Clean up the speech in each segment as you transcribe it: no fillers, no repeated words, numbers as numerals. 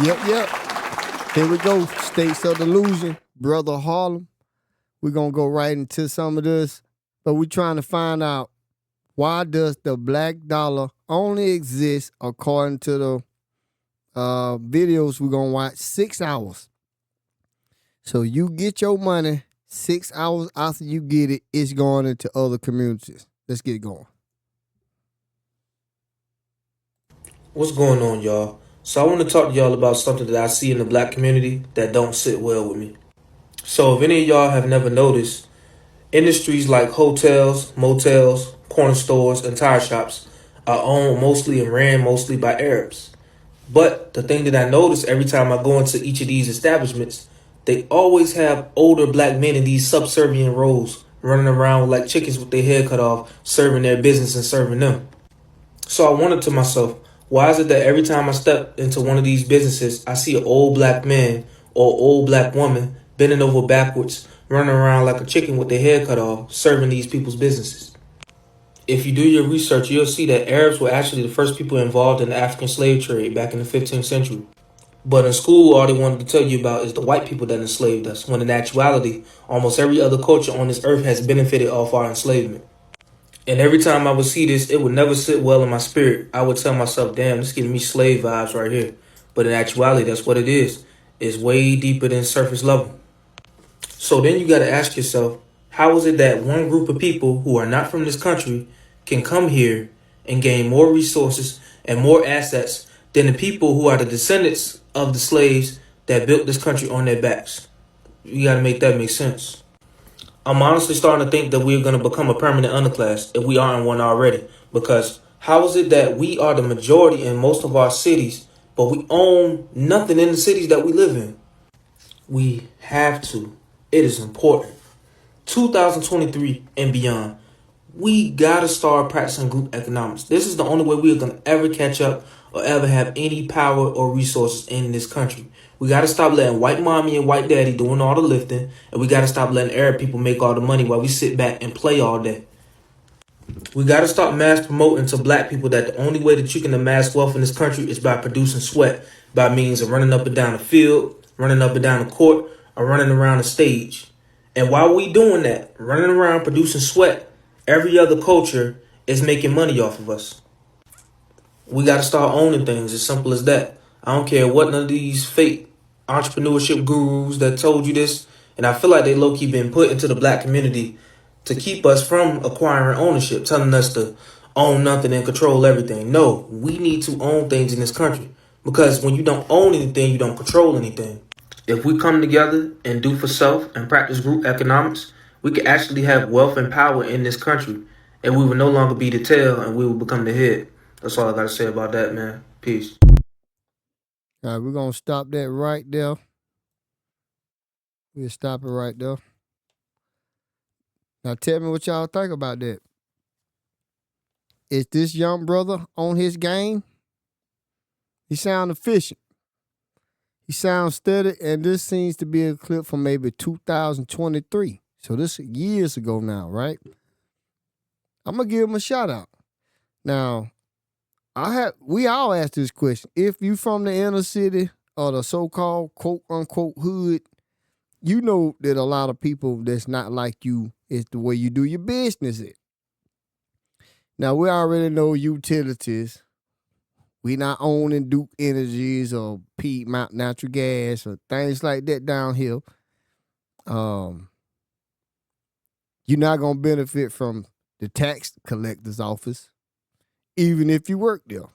Yep. Here we go. States of Delusion, Brother Harlem. We're going to go right into some of this, but we're trying to find out why does the black dollar only exist according to the videos we're going to watch 6 hours. So you get your money 6 hours after you get it, it's going into other communities. Let's get it going. What's going on, y'all? So I want to talk to y'all about something that I see in the black community that don't sit well with me. So if any of y'all have never noticed, industries like hotels, motels, corner stores, and tire shops are owned mostly and ran mostly by Arabs. But the thing that I notice every time I go into each of these establishments, they always have older black men in these subservient roles running around like chickens with their head cut off, serving their business and serving them. So I wondered to myself, why is it that every time I step into one of these businesses, I see an old black man or old black woman bending over backwards, running around like a chicken with their head cut off, serving these people's businesses? If you do your research, you'll see that Arabs were actually the first people involved in the African slave trade back in the 15th century. But in school, all they wanted to tell you about is the white people that enslaved us, when in actuality, almost every other culture on this earth has benefited off our enslavement. And every time I would see this, it would never sit well in my spirit. I would tell myself, damn, this giving me slave vibes right here. But in actuality, that's what it is. It's way deeper than surface level. So then you got to ask yourself, how is it that one group of people who are not from this country can come here and gain more resources and more assets than the people who are the descendants of the slaves that built this country on their backs? You got to make that make sense. I'm honestly starting to think that we're going to become a permanent underclass if we aren't one already. Because how is it that we are the majority in most of our cities, but we own nothing in the cities that we live in? We have to. It is important. 2023 and beyond, we gotta start practicing group economics. This is the only way we are gonna ever catch up or ever have any power or resources in this country. We gotta stop letting white mommy and white daddy doing all the lifting, and we gotta stop letting Arab people make all the money while we sit back and play all day. We gotta stop mass promoting to black people that the only way that you can amass wealth in this country is by producing sweat by means of running up and down the field, running up and down the court, or running around the stage. And while we doing that, running around producing sweat, every other culture is making money off of us. We got to start owning things. As simple as that. I don't care what none of these fake entrepreneurship gurus that told you this. And I feel like they low key been put into the black community to keep us from acquiring ownership, telling us to own nothing and control everything. No, we need to own things in this country. Because when you don't own anything, you don't control anything. If we come together and do for self and practice group economics, we can actually have wealth and power in this country. And we will no longer be the tail and we will become the head. That's all I got to say about that, man. Peace. All right, we're going to stop that right there. We'll stop it right there. Now tell me what y'all think about that. Is this young brother on his game? He sound efficient. He sounds steady, and this seems to be a clip from maybe 2023. So this is years ago now, right? I'm gonna give him a shout out. Now, we all ask this question. If you from the inner city or the so-called quote unquote hood, you know that a lot of people that's not like you is the way you do your business. Now we already know utilities. We not owning Duke Energies or Piedmont Natural Gas or things like that down here. You're not gonna benefit from the tax collector's office, even if you work there.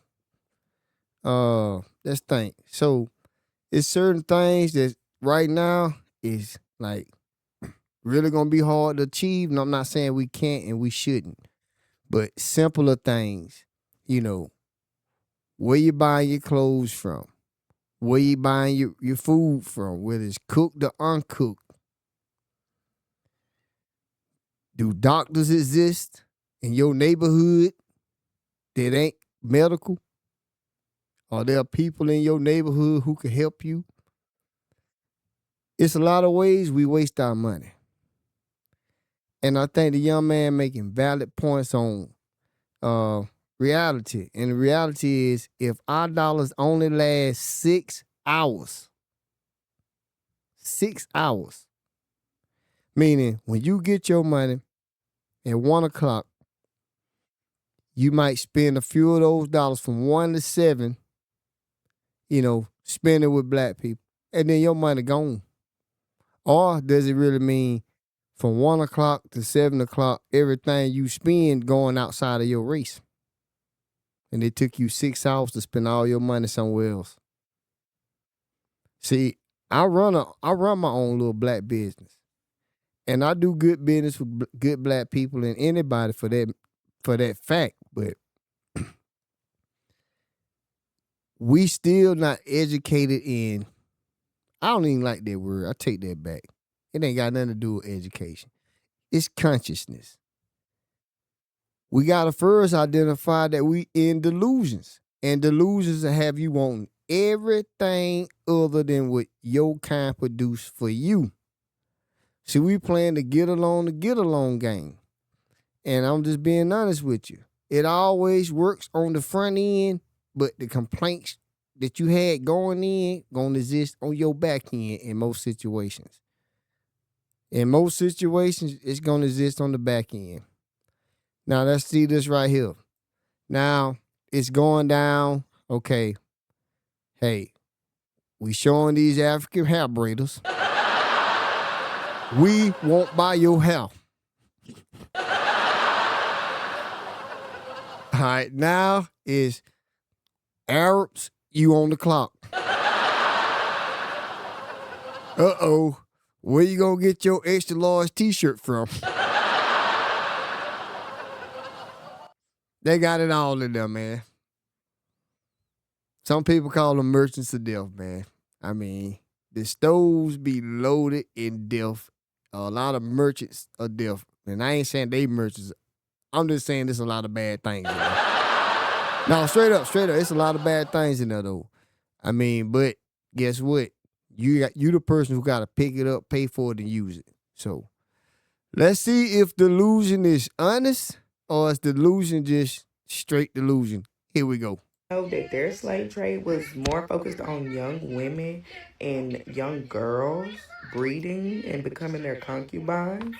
Let's think. So it's certain things that right now is like really gonna be hard to achieve. And I'm not saying we can't and we shouldn't, but simpler things, where you buying your clothes from, where you buying your food from, whether it's cooked or uncooked. Do doctors exist in your neighborhood that ain't medical? Are there people in your neighborhood who can help you? It's a lot of ways we waste our money. And I think the young man making valid points on reality. And the reality is if our dollars only last 6 hours. 6 hours. Meaning, when you get your money at 1 o'clock, you might spend a few of those dollars from 1 to 7, spend it with black people. And then your money gone. Or does it really mean from 1 o'clock to 7 o'clock, everything you spend going outside of your race? And it took you 6 hours to spend all your money somewhere else. See, I run my own little black business. And I do good business with good black people and anybody for that fact. But we still not educated in, I don't even like that word. I take that back. It ain't got nothing to do with education. It's consciousness. We got to first identify that we in delusions. And delusions will have you wanting everything other than what your kind produce for you. See, we playing the get along game. And I'm just being honest with you. It always works on the front end, but the complaints that you had going in gonna exist on your back end in most situations. In most situations, it's gonna exist on the back end. Now let's see this right here. Now it's going down. Okay. Hey, we showing these African hair braiders. We won't buy your hair. All right, now is Arabs, you on the clock. Uh-oh, where you gonna get your extra large t-shirt from? They got it all in there, man. Some people call them merchants of death, man. I mean, the stores be loaded in death. A lot of merchants of death. And I ain't saying they merchants. I'm just saying there's a lot of bad things in there. No, straight up. It's a lot of bad things in there, though. I mean, but guess what? You the person who got to pick it up, pay for it, and use it. So let's see if delusion is honest or is delusion just straight delusion. Here we go. Know that their slave trade was more focused on young women and young girls breeding and becoming their concubines.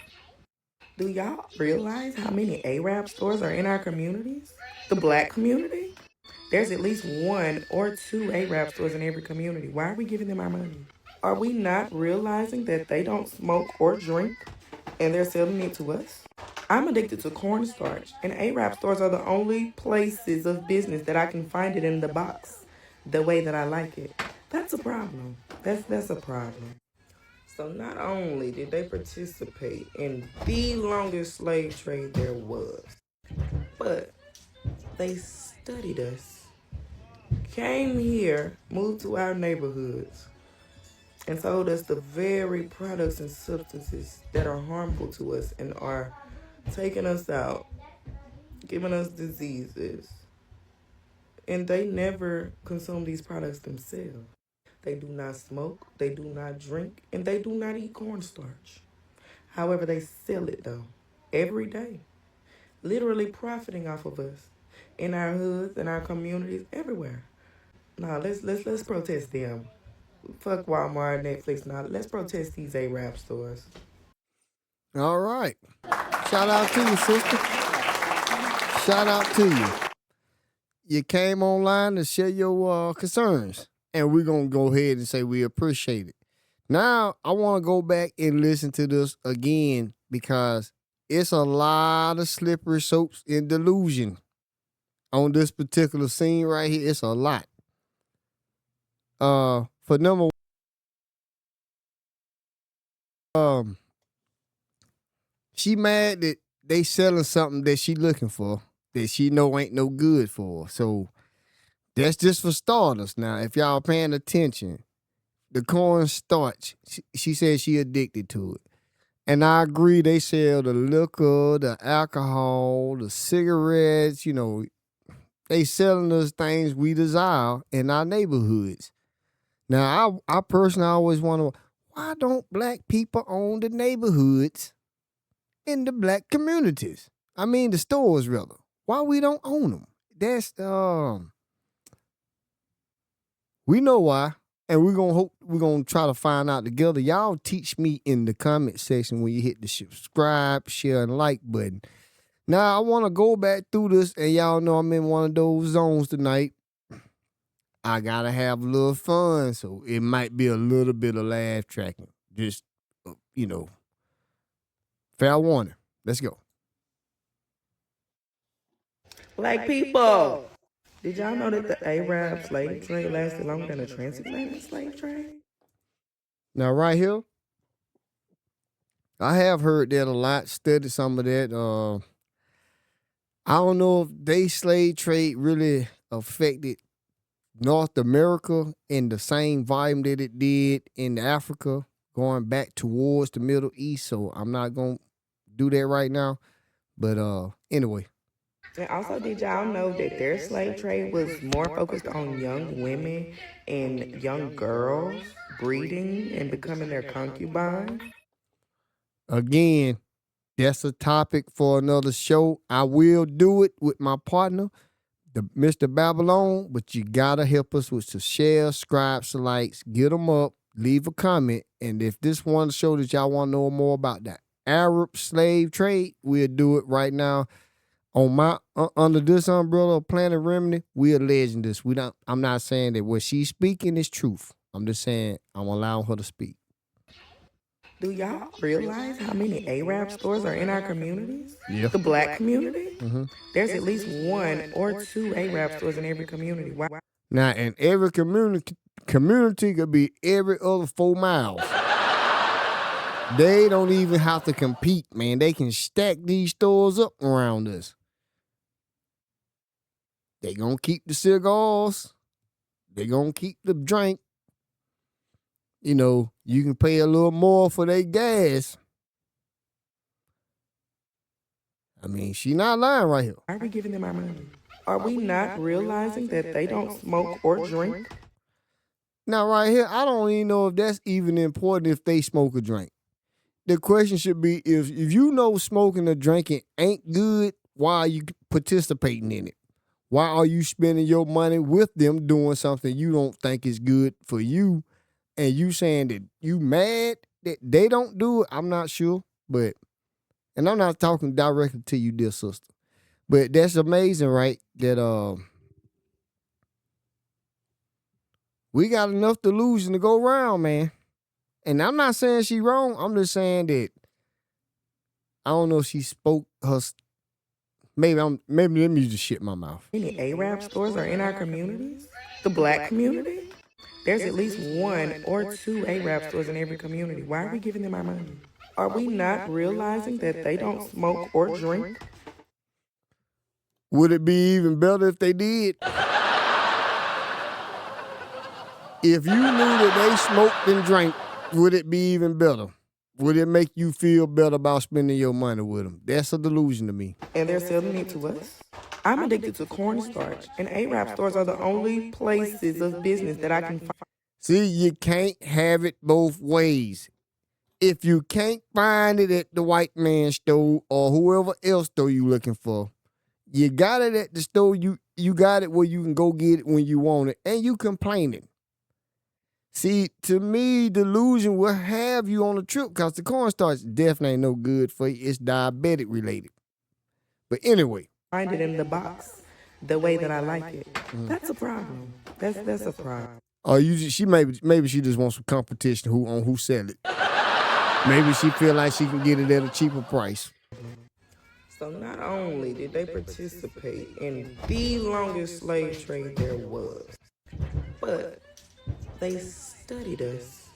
Do y'all realize how many Arab stores are in our communities? The black community? There's at least one or two Arab stores in every community. Why are we giving them our money? Are we not realizing that they don't smoke or drink and they're selling it to us? I'm addicted to cornstarch, and Arab stores are the only places of business that I can find it in the box the way that I like it. That's a problem. That's a problem. So not only did they participate in the longest slave trade there was, but they studied us, came here, moved to our neighborhoods, and sold us the very products and substances that are harmful to us and are taking us out, giving us diseases. And they never consume these products themselves. They do not smoke, they do not drink, and they do not eat cornstarch. However, they sell it though, every day, literally profiting off of us in our hoods, in our communities, everywhere. Now let's protest them. Fuck Walmart, Netflix. Now let's protest these Arab stores. All right. Shout out to you, sister. Shout out to you. You came online to share your concerns, and we're going to go ahead and say we appreciate it. Now, I want to go back and listen to this again because it's a lot of slippery soaps in delusion on this particular scene right here. It's a lot. For number one, she mad that they selling something that she looking for that she know ain't no good for her. So that's just for starters. Now, if y'all paying attention, the cornstarch, she said she addicted to it. And I agree, they sell the liquor, the alcohol, the cigarettes, they selling us things we desire in our neighborhoods. Now, I personally always wonder, why don't black people own the neighborhoods in the black communities? I mean, the stores, rather. Why we don't own them? That's, we know why. And we're gonna try to find out together. Y'all teach me in the comment section when you hit the subscribe, share, and like button. Now I want to go back through this, and y'all know I'm in one of those zones tonight. I gotta have a little fun, so it might be a little bit of laugh tracking. Just fair warning. Let's go. Black people, did y'all know that the Arab slave trade lasted longer than the transatlantic slave trade? Now right here, I have heard that a lot. Studied some of that. I don't know if they slave trade really affected North America in the same volume that it did in Africa, going back towards the Middle East. So I'm not gonna do that right now. But anyway. And also, did y'all know that their slave trade was more focused on young women and young girls breeding and becoming their concubines? Again, that's a topic for another show. I will do it with my partner, the Mr. Babylon, but you gotta help us with some shares, subscribes, likes, get them up, leave a comment, and if this one show that y'all want to know more about that Arab slave trade, we'll do it right now. On my under this umbrella of Planet Remedy, we are legend this. I'm not saying that what she's speaking is truth. I'm just saying I'm allowing her to speak. Do y'all realize how many Arab stores are in our communities? Yeah. The black community? Mm-hmm. There's at least one or two Arab stores in every community. Why? Now, in every community could be every other 4 miles. They don't even have to compete, man. They can stack these stores up around us. They gonna keep the cigars. They gonna keep the drink. You can pay a little more for their gas. I mean, she not lying right here. Why are we giving them our money? Are we not realizing that they don't smoke or drink? Now, right here, I don't even know if that's even important if they smoke or drink. The question should be, if you know smoking or drinking ain't good, why are you participating in it? Why are you spending your money with them doing something you don't think is good for you? And you saying that you mad that they don't do it? I'm not sure. And I'm not talking directly to you, dear sister. But that's amazing, right? That we got enough delusion to go around, man. And I'm not saying she wrong. I'm just saying that I don't know if she spoke her. Maybe let me just shit my mouth. Many Arab stores are in our communities? The black community? There's at least one or two Arab stores in every community. Why are we giving them our money? Are we not realizing that they don't smoke or drink? Would it be even better if they did? If you knew that they smoked and drank, would it be even better? Would it make you feel better about spending your money with them? That's a delusion to me. And they're selling it to us? I'm addicted to cornstarch, and Arab stores are the only places of business that I can find. See, you can't have it both ways. If you can't find it at the white man's store or whoever else store you looking for, you got it at the store. You got it where you can go get it when you want it, and you complaining. See, to me, delusion will have you on a trip because the cornstarch definitely ain't no good for you. It's diabetic related. But anyway. Find it in the box the way that I like it. That's a problem. That's a problem. Oh, maybe she just wants some competition who sell it. Maybe she feel like she can get it at a cheaper price. So not only did they participate in the longest slave trade there was, but they studied us,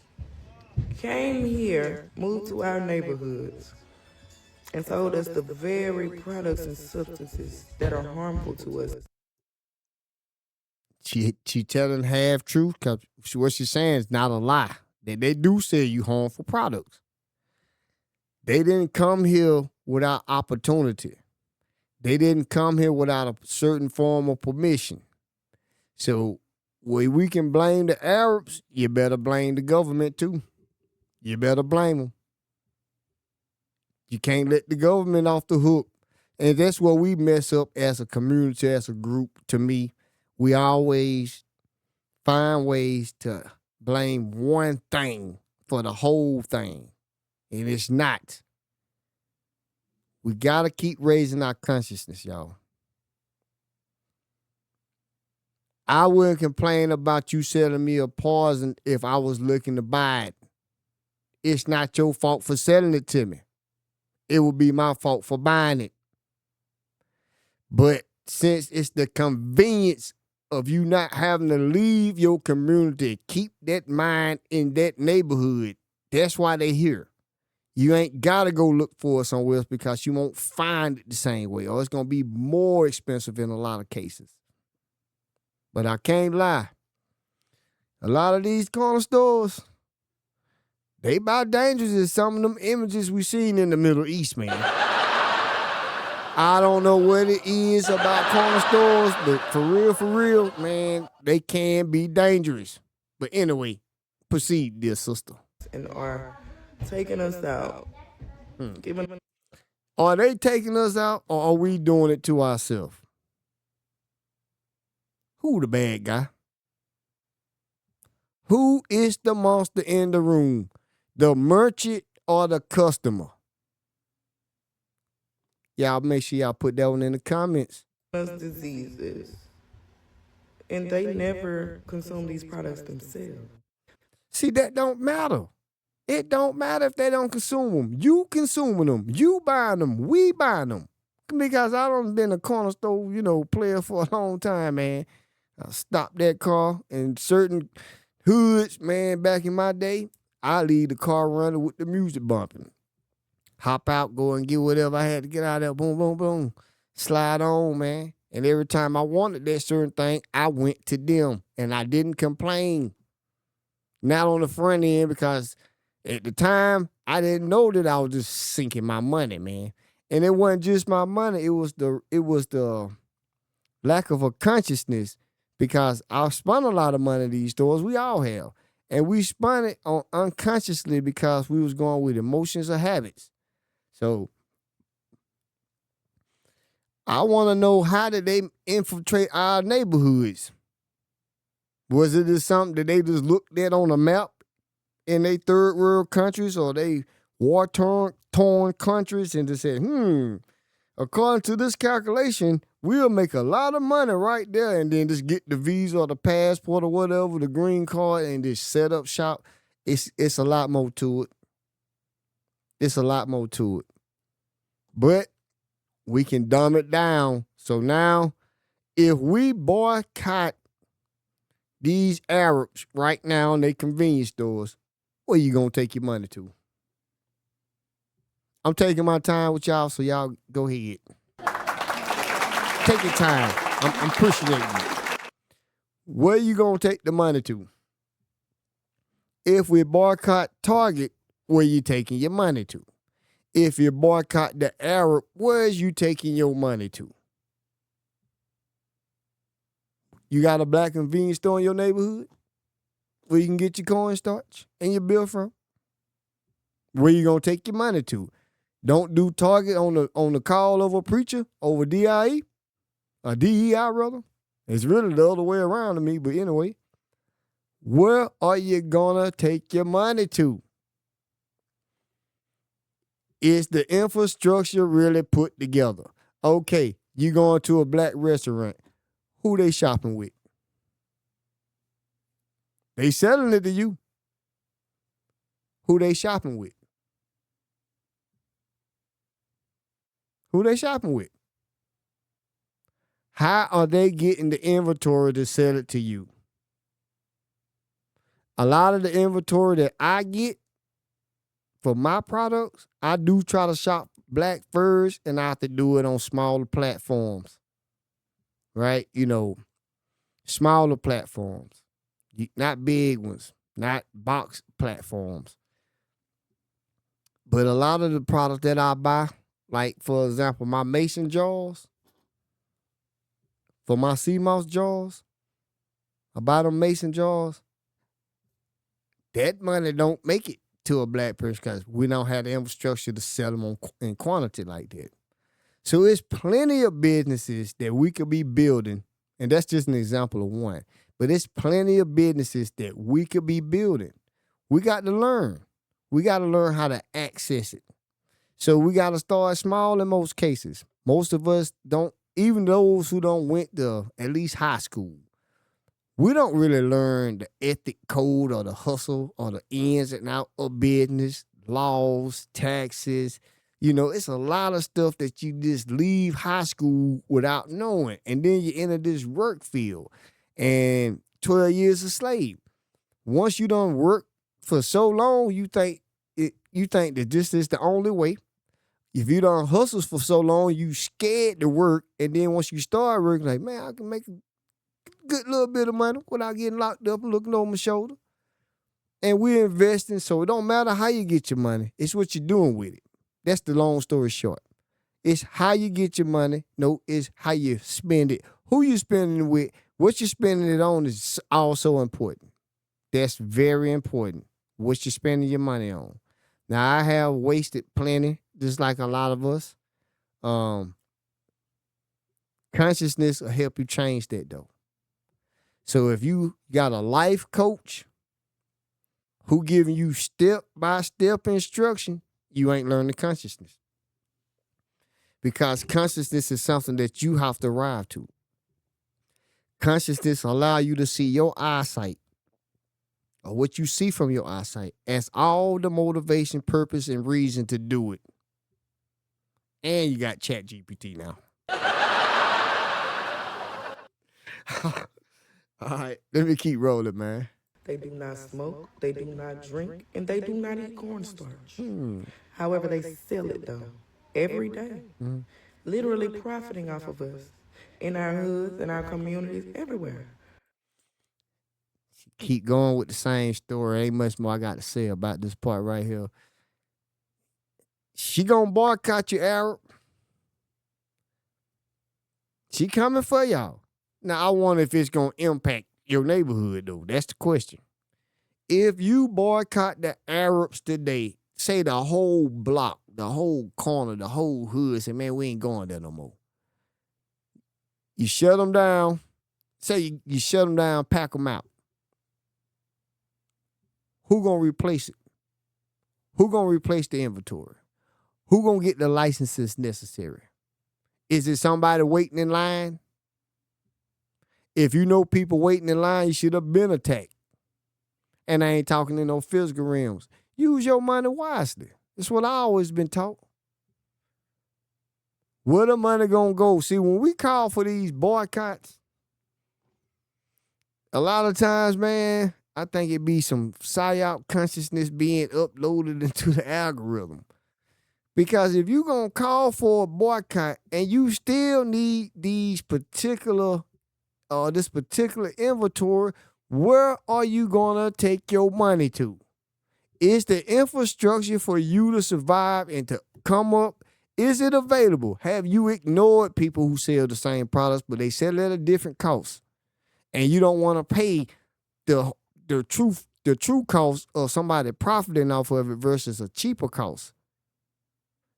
came here, moved to our neighborhoods, and sold us the very products and substances that are harmful to us. She telling half truth because what she's saying is not a lie. They do sell you harmful products. They didn't come here without opportunity. They didn't come here without a certain form of permission. So where we can blame the Arabs, you better blame the government too. You better blame them. You can't let the government off the hook. And that's where we mess up as a community, as a group. To me, we always find ways to blame one thing for the whole thing. And it's not. We got to keep raising our consciousness, y'all. I wouldn't complain about you selling me a poison if I was looking to buy it. It's not your fault for selling it to me. It would be my fault for buying it. But since it's the convenience of you not having to leave your community, keep that mind in that neighborhood, that's why they here. You ain't got to go look for it somewhere else because you won't find it the same way, or it's going to be more expensive in a lot of cases. But I can't lie. A lot of these corner stores, they about dangerous as some of them images we seen in the Middle East, man. I don't know what it is about corner stores, but for real, man, they can be dangerous. But anyway, proceed, dear sister. And are taking us out. Are they taking us out, or are we doing it to ourselves? Who the bad guy? Who is the monster in the room? The merchant or the customer? Y'all make sure y'all put that one in the comments. Diseases. And they never consume these products themselves. See, that don't matter. It don't matter if they don't consume them. You consuming them. You buying them. We buying them. Because I done been a corner store, player for a long time, man. I stopped that car in certain hoods, man, back in my day. I leave the car running with the music bumping. Hop out, go and get whatever I had to get out of there. Boom, boom, boom. Slide on, man. And every time I wanted that certain thing, I went to them. And I didn't complain. Not on the front end, because at the time, I didn't know that I was just sinking my money, man. And it wasn't just my money. It was the lack of a consciousness, because I spent a lot of money in these stores. We all have. And we spent it on unconsciously because we was going with emotions or habits. So I want to know, how did they infiltrate our neighborhoods? Was it just something that they just looked at on a map in they third world countries, or they war-torn countries, and just said, according to this calculation, we'll make a lot of money right there, and then just get the visa or the passport or whatever, the green card, and just set up shop? It's a lot more to it. It's a lot more to it. But we can dumb it down. So now, if we boycott these Arabs right now in their convenience stores, where you going to take your money to? I'm taking my time with y'all, so y'all go ahead. Take your time. I'm pushing at you. Where you going to take the money to? If we boycott Target, where you taking your money to? If you boycott the Arab, where's you taking your money to? You got a black convenience store in your neighborhood where you can get your cornstarch and your bill from? Where you gonna take your money to? Don't do Target on the call of a preacher over DIE, or DEI rather. It's really the other way around to me, but anyway. Where are you gonna take your money to? Is the infrastructure really put together? Okay, you going to a black restaurant. Who they shopping with? They selling it to you. Who they shopping with? Who they shopping with? How are they getting the inventory to sell it to you? A lot of the inventory that I get for my products, I do try to shop black first, and I have to do it on smaller platforms. Right? Smaller platforms. Not big ones. Not box platforms. But a lot of the products that I buy, like, for example, my mason jars, for my sea moss jars, I buy them mason jars. That money don't make it to a black person because we don't have the infrastructure to sell them in quantity like that. So it's plenty of businesses that we could be building, and that's just an example of one, But it's plenty of businesses that we could be building. We got to learn. We got to learn how to access it. So we got to start small in most cases. Most of us don't, even those who don't went to at least high school, we don't really learn the ethic code or the hustle or the ins and out of business, laws, taxes. It's a lot of stuff that you just leave high school without knowing. And then you enter this work field and 12 years a slave. Once you done work for so long, you think that this is the only way. If you done hustles for so long, you scared to work. And then once you start working, like, man, I can make a good little bit of money without getting locked up and looking over my shoulder. And we're investing, so it don't matter how you get your money. It's what you're doing with it. That's the long story short. It's how you get your money. No, it's how you spend it. Who you spending it with, what you're spending it on is also important. That's very important. What you're spending your money on. Now, I have wasted plenty, just like a lot of us. Consciousness will help you change that, though. So if you got a life coach who giving you step-by-step instruction, you ain't learning consciousness. Because consciousness is something that you have to arrive to. Consciousness allow you to see your eyesight, or what you see from your eyesight, as all the motivation, purpose, and reason to do it. And you got ChatGPT now. All right, let me keep rolling, man. They do not smoke, they do not drink, and they do not eat cornstarch. However, they sell it though, every day. Literally profiting off of us in our hoods, in our communities, everywhere. Keep going with the same story. Ain't much more I got to say about this part right here. She gonna boycott you, Arab. She coming for y'all. Now, I wonder if it's gonna impact your neighborhood, though. That's the question. If you boycott the Arabs today, say the whole block, the whole corner, the whole hood, say, man, we ain't going there no more. You shut them down. Say you shut them down, pack them out. Who gonna replace it? Who gonna replace the inventory? Who gonna get the licenses necessary? Is it somebody waiting in line? If you know people waiting in line, you should have been attacked. And I ain't talking in no physical realms. Use your money wisely. That's what I always been taught. Where the money gonna go? See, when we call for these boycotts, a lot of times, man, I think it be some psyop consciousness being uploaded into the algorithm. Because if you gonna call for a boycott and you still need this particular inventory, where are you gonna take your money to? Is the infrastructure for you to survive and to come up? Is it available? Have you ignored people who sell the same products, but they sell at a different cost? And you don't want to pay the true cost of somebody profiting off of it versus a cheaper cost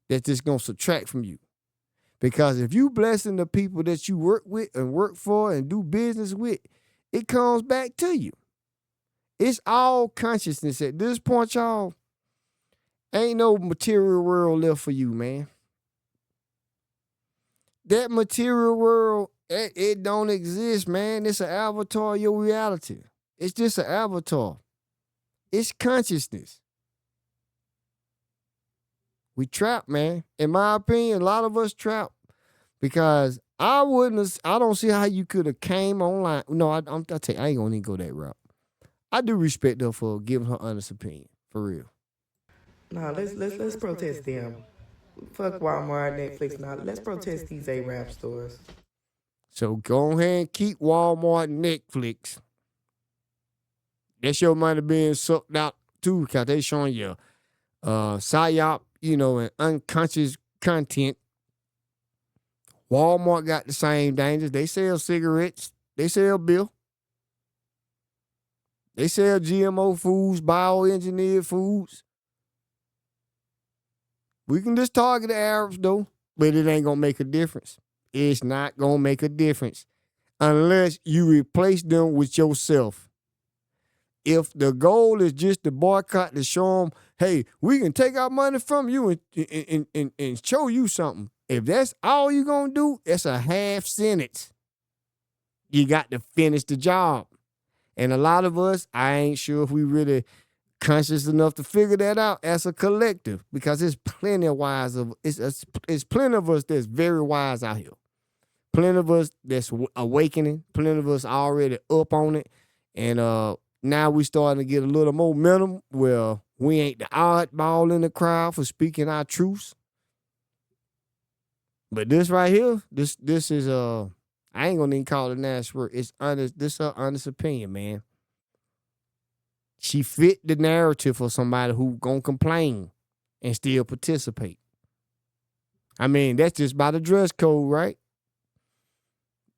that's just gonna subtract from you. Because if you blessing the people that you work with and work for and do business with, it comes back to you. It's all consciousness at this point, y'all. Ain't no material world left for you, man. That material world, it don't exist, man. It's an avatar of your reality. It's just an avatar. It's consciousness. We trapped, man. In my opinion, a lot of us trapped. Because I don't see how you could have came online. No, I'll tell you, I ain't gonna even go that route. I do respect her for giving her honest opinion, for real. Nah, let's protest them. Fuck Walmart, Netflix. Now let's protest these A-rap stores. So go ahead and keep Walmart and Netflix. That's your money being sucked out too, because they showing you psyop, and unconscious content. Walmart got the same dangers. They sell cigarettes. They sell beer. They sell GMO foods, bioengineered foods. We can just target the Arabs, though, but it ain't going to make a difference. It's not going to make a difference. unless you replace them with yourself. If the goal is just to boycott to show them, hey, we can take our money from you and show you something. If that's all you're going to do, it's a half sentence. You got to finish the job. And a lot of us, I ain't sure if we really conscious enough to figure that out as a collective, because it's plenty of it's plenty of us that's very wise out here. Plenty of us that's awakening. Plenty of us already up on it. And now we starting to get a little momentum where we ain't the oddball in the crowd for speaking our truths. But this right here, this is I ain't gonna even call it nasty word. It's honest. This is her honest opinion, man. She fit the narrative for somebody who gonna complain and still participate. I mean, that's just by the dress code, right?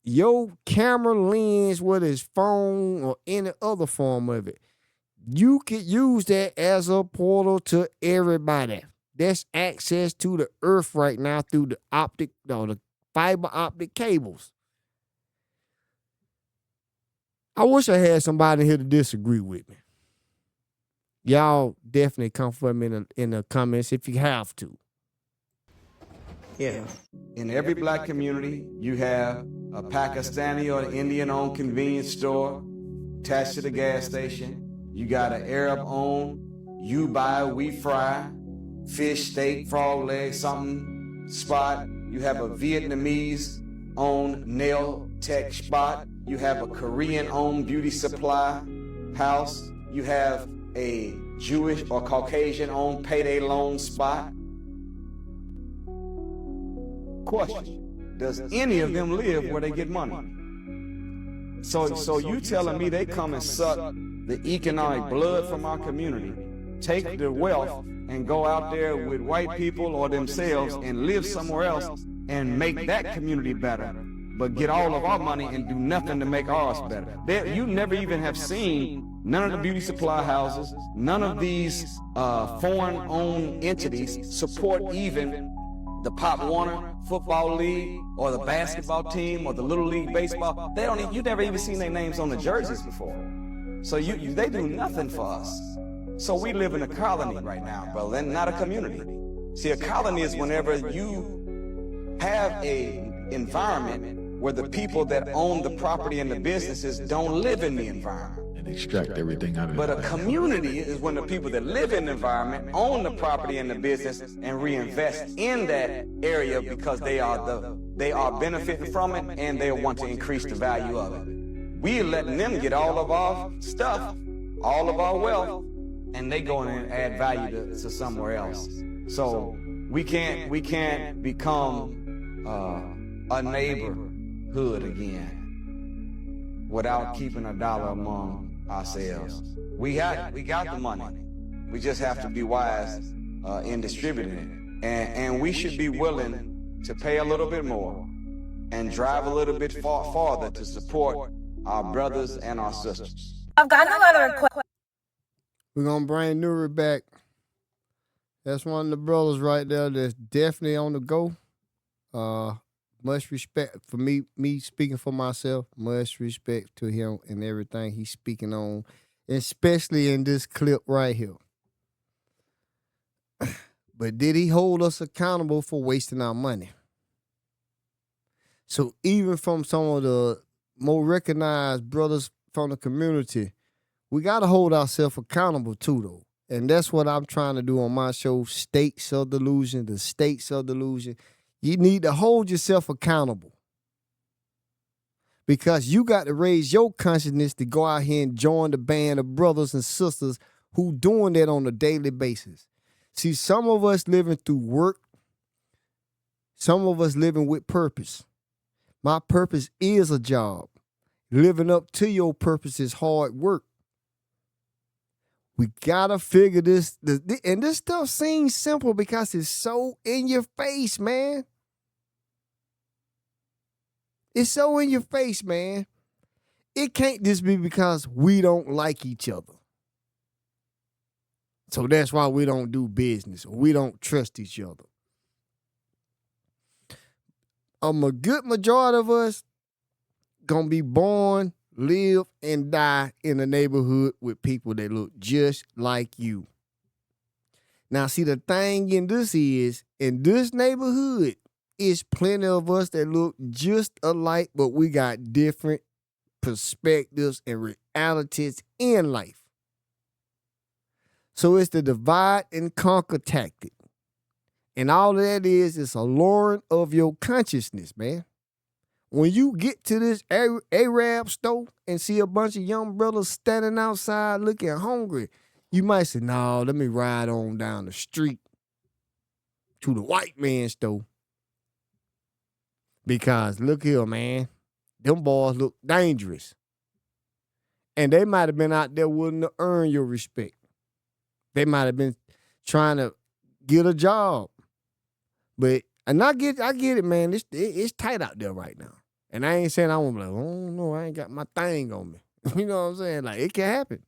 Your camera lens, whether it's phone or any other form of it, you could use that as a portal to everybody. There's access to the earth right now through the the fiber optic cables. I wish I had somebody here to disagree with me. Y'all definitely come for me in the comments if you have to. Yeah. In every black community, you have a Pakistani or Indian-owned convenience store attached to the gas station. You got an Arab-owned, you buy, we fry, fish, steak, frog leg, something spot. You have a Vietnamese-owned nail tech spot. You have a Korean-owned beauty supply house. You have a Jewish or Caucasian-owned payday loan spot. Question: does any of them live where they get money? So you telling me they come and suck the economic blood from our community, take the wealth and go out there with white people or themselves and live somewhere else and make that community better, but get all of our money and do nothing to make ours better? You never even have seen none of the beauty supply houses, none of these foreign-owned entities support even the Pop Warner Football League or the basketball team or the Little League Baseball. They don't. You never even seen their names on the jerseys before. So they do nothing for us. So we live in a colony right now, brother, and not a community. See, a colony is whenever you have a environment where the people that own the property and the businesses don't live in the environment. And extract everything out of it. But a community is when the people that live in the environment own the property and the business and reinvest in that area because they are benefiting from it and they want to increase the value of it. We are letting them get all of our stuff, all of our wealth, and they go in and add value to somewhere else. So we can't become a neighborhood again without keeping a dollar among ourselves. We got the money. We just have to be wise in distributing it. And we should be willing to pay a little bit more and drive a little bit farther to support our brothers and our sisters. I've got another request. We're going to bring Nuri back. That's one of the brothers right there that's definitely on the go. Much respect for me speaking for myself. Much respect to him and everything he's speaking on, especially in this clip right here. But did he hold us accountable for wasting our money? So even from some of the more recognized brothers from the community, we got to hold ourselves accountable too, though. And that's what I'm trying to do on my show, States of Delusion, the States of Delusion. You need to hold yourself accountable because you got to raise your consciousness to go out here and join the band of brothers and sisters who doing that on a daily basis. See, some of us living through work, some of us living with purpose. My purpose is a job. Living up to your purpose is hard work. We gotta figure this, and this stuff seems simple because it's so in your face, man. It's so in your face, man. It can't just be because we don't like each other. So that's why we don't do business or we don't trust each other. A good majority of us gonna be born, live, and die in a neighborhood with people that look just like you. Now, see, the thing in this is, in this neighborhood, it's plenty of us that look just alike, but we got different perspectives and realities in life. So it's the divide and conquer tactic. And all that is a lowering of your consciousness, man. When you get to this Arab store and see a bunch of young brothers standing outside looking hungry, you might say, no, let me ride on down the street to the white man's store. Because look here, man, them boys look dangerous. And they might have been out there willing to earn your respect. They might have been trying to get a job. But, and I get it, man. It's tight out there right now. And I ain't saying I won't be like, oh, no, I ain't got my thing on me. You know what I'm saying? Like, it can happen.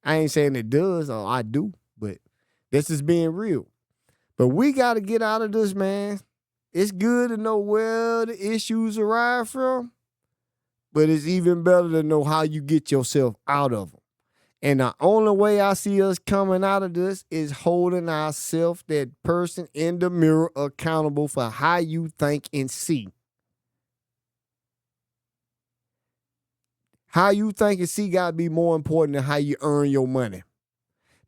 I ain't saying it does or I do, but this is being real. But we got to get out of this, man. It's good to know where the issues arise from, but it's even better to know how you get yourself out of them. And the only way I see us coming out of this is holding ourselves, that person in the mirror, accountable for how you think and see. How you think and see got to be more important than how you earn your money.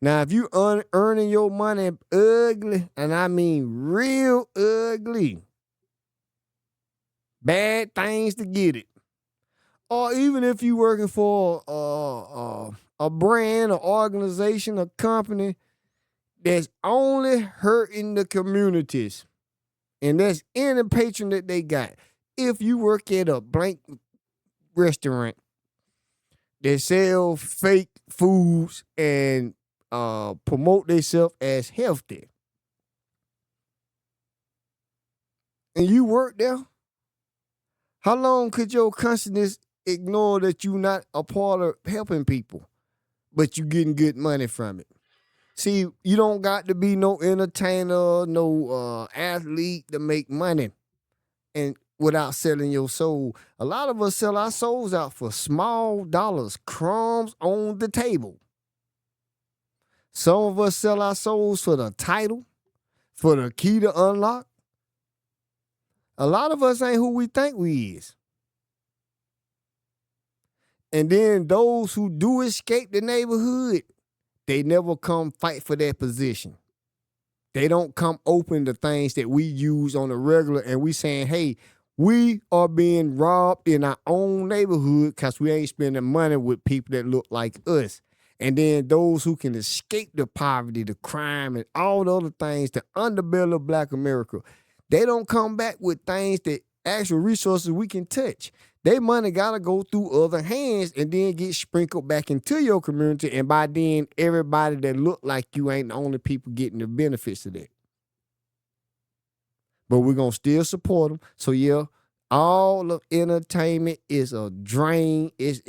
Now, if you earning your money ugly, and I mean real ugly, bad things to get it, or even if you working for a brand, or organization, or company that's only hurting the communities, and that's any patron that they got. If you work at a blank restaurant, they sell fake foods and promote themselves as healthy, and you work there, how long could your consciousness ignore that you're not a part of helping people, but you getting good money from it? See, you don't got to be no entertainer, no athlete to make money and without selling your soul. A lot of us sell our souls out for small dollars, crumbs on the table. Some of us sell our souls for the title, for the key to unlock. A lot of us ain't who we think we is. And then those who do escape the neighborhood, they never come fight for that position. They don't come open the things that we use on a regular, and we saying, hey, we are being robbed in our own neighborhood because we ain't spending money with people that look like us. And then those who can escape the poverty, the crime, and all the other things, the underbelly of Black America, they don't come back with things that actual resources we can touch. Their money got to go through other hands and then get sprinkled back into your community. And by then, everybody that look like you ain't the only people getting the benefits of that. But we're going to still support them. So, yeah, all of entertainment is a drain. It's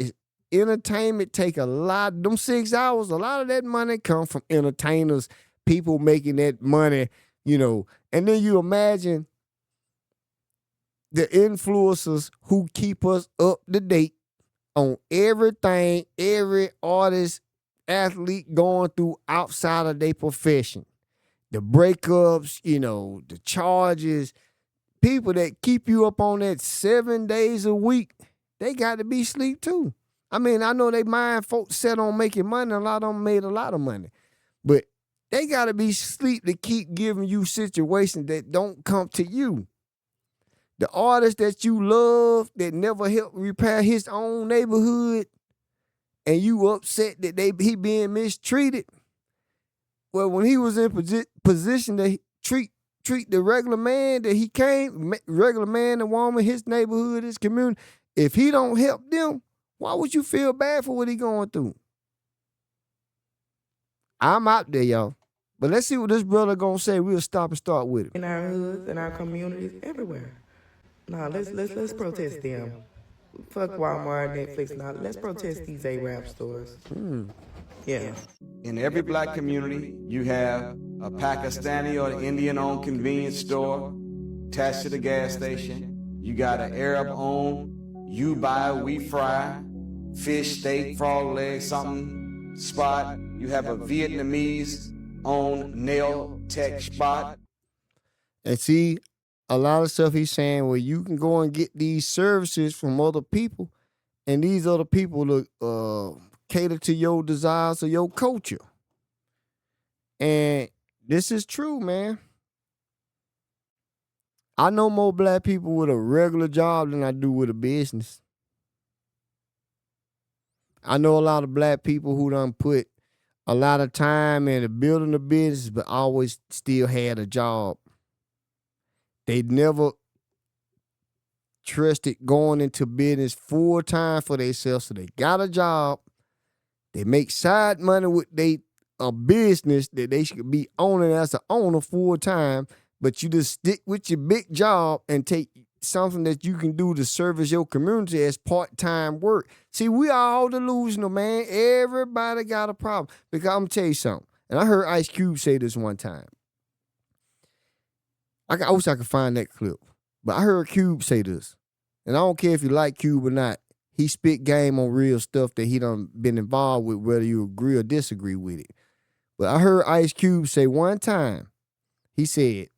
entertainment take a lot. Them 6 hours, a lot of that money come from entertainers, people making that money, you know. And then you imagine the influencers who keep us up to date on everything, every artist, athlete going through outside of their profession. The breakups, you know, the charges, people that keep you up on that 7 days a week, they got to be asleep too. I mean, I know they mind folks set on making money, a lot of them made a lot of money, but they got to be asleep to keep giving you situations that don't come to you. The artist that you love that never helped repair his own neighborhood, and you upset that he being mistreated. Well, when he was in position to treat the regular man that he came, regular man and woman, his neighborhood, his community, if he don't help them, why would you feel bad for what he going through? I'm out there, y'all. But let's see what this brother gonna say. We'll stop and start with him. In our hoods, in our communities, everywhere. No, let's protest them. Fuck Walmart, Netflix. Now let's protest these Arab stores. Yeah. In every Black community, you have a Pakistani or Indian-owned convenience store attached to the gas station. You got an Arab-owned You buy, we fry, fish, steak, frog leg, something spot. You have a Vietnamese owned nail tech spot. And see, a lot of stuff he's saying where you can go and get these services from other people, and these other people look cater to your desires or your culture. And this is true, man. I know more black people with a regular job than I do with a business. I know a lot of black people who done put a lot of time into building a business, but always still had a job. They never trusted going into business full time for themselves. So they got a job. They make side money with a business that they should be owning as an owner full time, but you just stick with your big job and take something that you can do to service your community as part-time work. See, we all delusional, man. Everybody got a problem. Because I'm going to tell you something. And I heard Ice Cube say this one time. I wish I could find that clip. But I heard Cube say this. And I don't care if you like Cube or not. He spit game on real stuff that he done been involved with, whether you agree or disagree with it. But I heard Ice Cube say one time, he said,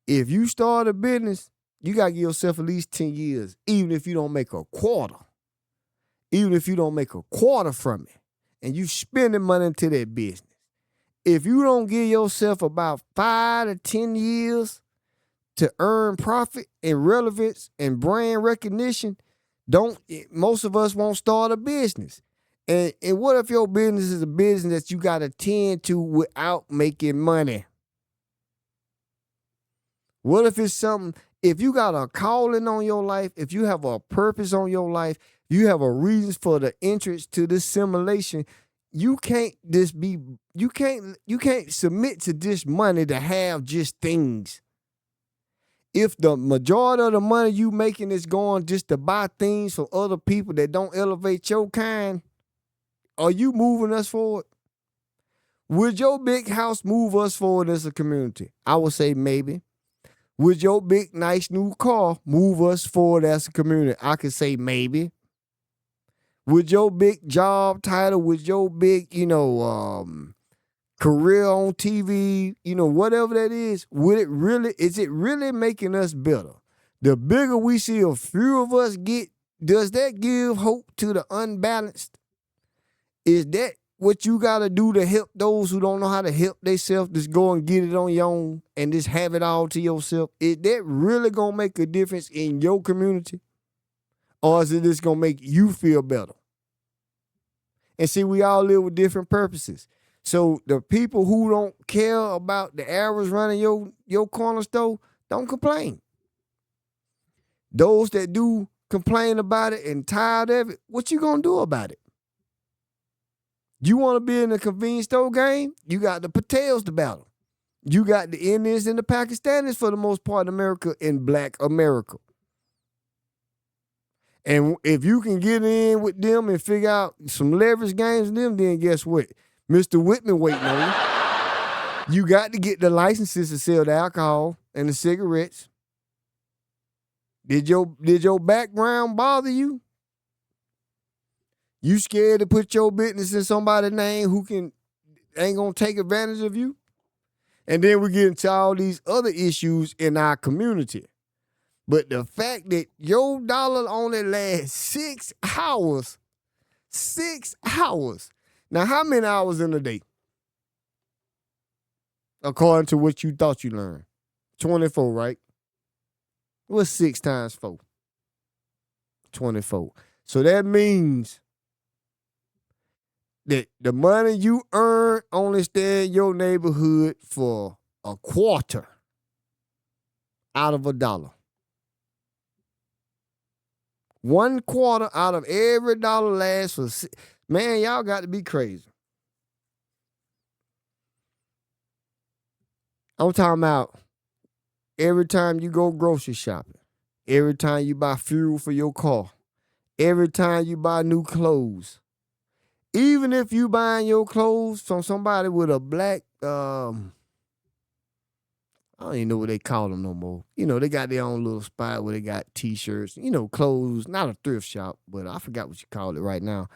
if you start a business, you got to give yourself at least 10 years, even if you don't make a quarter. Even if you don't make a quarter from it, and you spending money into that business. If you don't give yourself about 5 to 10 years to earn profit and relevance and brand recognition, most of us won't start a business. And what if your business is a business that you got to tend to without making money? What if it's something, if you got a calling on your life, if you have a purpose on your life, you have a reason for the entrance to this simulation, you can't submit to this money to have just things. If the majority of the money you making is going just to buy things from other people that don't elevate your kind, are you moving us forward? Would your big house move us forward as a community? I would say maybe. Would your big, nice new car move us forward as a community? I could say maybe. Would your big job title, would your big, career on TV, whatever that is, is it really making us better? The bigger we see a few of us get, does that give hope to the unbalanced? Is that what you got to do to help those who don't know how to help themselves? Just go and get it on your own and just have it all to yourself? Is that really going to make a difference in your community? Or is it just going to make you feel better? And see, we all live with different purposes. So the people who don't care about the average running your corner store, don't complain. Those that do complain about it and tired of it, what you going to do about it? You want to be in the convenience store game? You got the Patels to battle. You got the Indians and the Pakistanis for the most part in America, in Black America. And if you can get in with them and figure out some leverage games with them, then guess what? Mr. Whitman waiting on you. You got to get the licenses to sell the alcohol and the cigarettes. Did your background bother you? You scared to put your business in somebody's name who ain't gonna take advantage of you? And then we get into all these other issues in our community. But the fact that your dollar only lasts 6 hours, 6 hours. Now, how many hours in a day? According to what you thought you learned. 24, right? What's 6 times 4? 24. So that means that the money you earn only stay in your neighborhood for a quarter out of $1. 1 quarter out of every dollar lasts for man, y'all got to be crazy. I'm talking about every time you go grocery shopping, every time you buy fuel for your car, every time you buy new clothes. Even if you buying your clothes from somebody with a black, I I don't even know what they call them no more. You know, they got their own little spot where they got T-shirts, you know, clothes, not a thrift shop, but I forgot what you call it right now.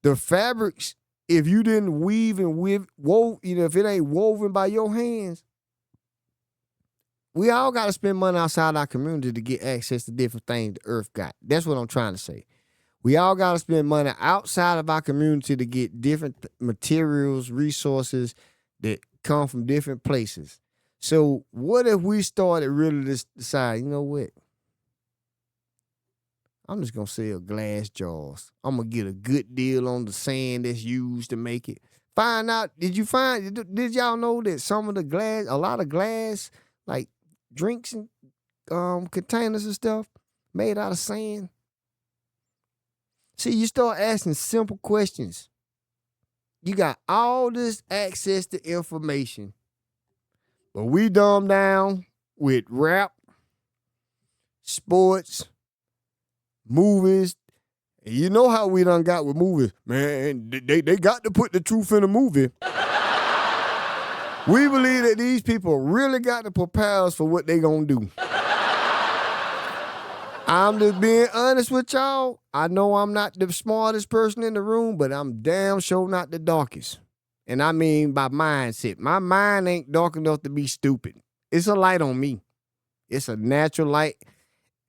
The fabrics, if you didn't weave and wove, you know, if it ain't woven by your hands, we all got to spend money outside our community to get access to different things the earth got. That's what I'm trying to say. We all got to spend money outside of our community to get different materials, resources that come from different places. So what if we started really to decide, you know what? I'm just going to sell glass jars. I'm going to get a good deal on the sand that's used to make it. Find out, did y'all know that some of the glass, a lot of glass, like drinks and containers and stuff made out of sand? See, you start asking simple questions. You got all this access to information, but we dumb down with rap, sports, movies. And you know how we done got with movies. Man, they got to put the truth in a movie. We believe that these people really got to prepare us for what they gonna do. I'm just being honest with y'all. I know I'm not the smartest person in the room, but I'm damn sure not the darkest. And I mean by mindset. My mind ain't dark enough to be stupid. It's a light on me. It's a natural light.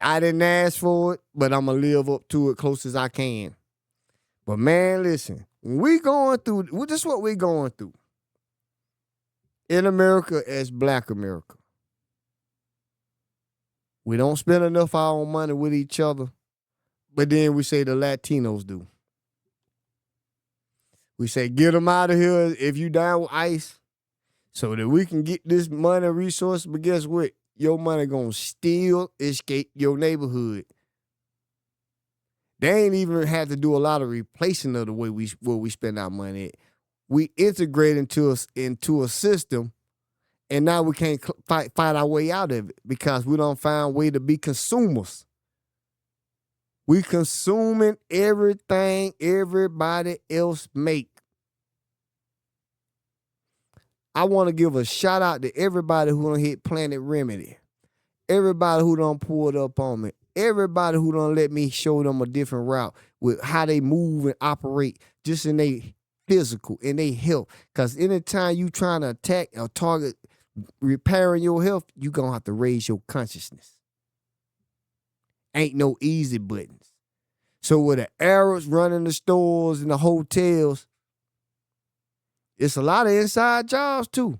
I didn't ask for it, but I'm going to live up to it close as I can. But man, listen, we going through, this is what we going through in America as Black America. We don't spend enough of our own money with each other, but then we say the Latinos do. We say, get them out of here if you down with ICE so that we can get this money resource. But guess what? Your money gonna still escape your neighborhood. They ain't even have to do a lot of replacing of the way we spend our money at. We integrate into a system, and now we can't fight our way out of it because we don't find a way to be consumers. We consuming everything everybody else make. I want to give a shout out to everybody who done hit Planet Remedy. Everybody who done pulled up on me. Everybody who done let me show them a different route with how they move and operate just in their physical, in their health. Because anytime you trying to attack or target repairing your health, you going to have to raise your consciousness. Ain't no easy buttons. So with the Arabs running the stores and the hotels, it's a lot of inside jobs too.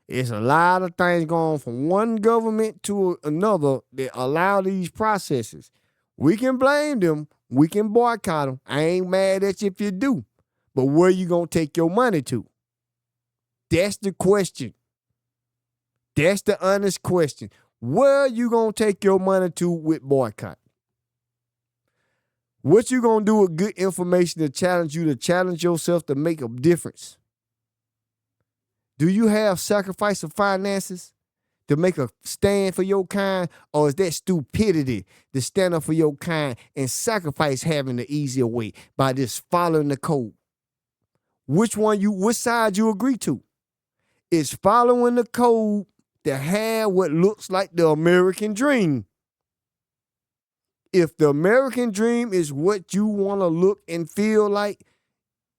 It's a lot of things going from one government to another that allow these processes. We can blame them. We can boycott them. I ain't mad at you if you do. But where you going to take your money to? That's the question. That's the honest question. Where you going to take your money to with boycott? What you going to do with good information to challenge yourself to make a difference? Do you have sacrifice of finances to make a stand for your kind? Or is that stupidity to stand up for your kind and sacrifice having the easier way by just following the code? Which side you agree to? Is following the code to have what looks like the American dream? If the American dream is what you want to look and feel like,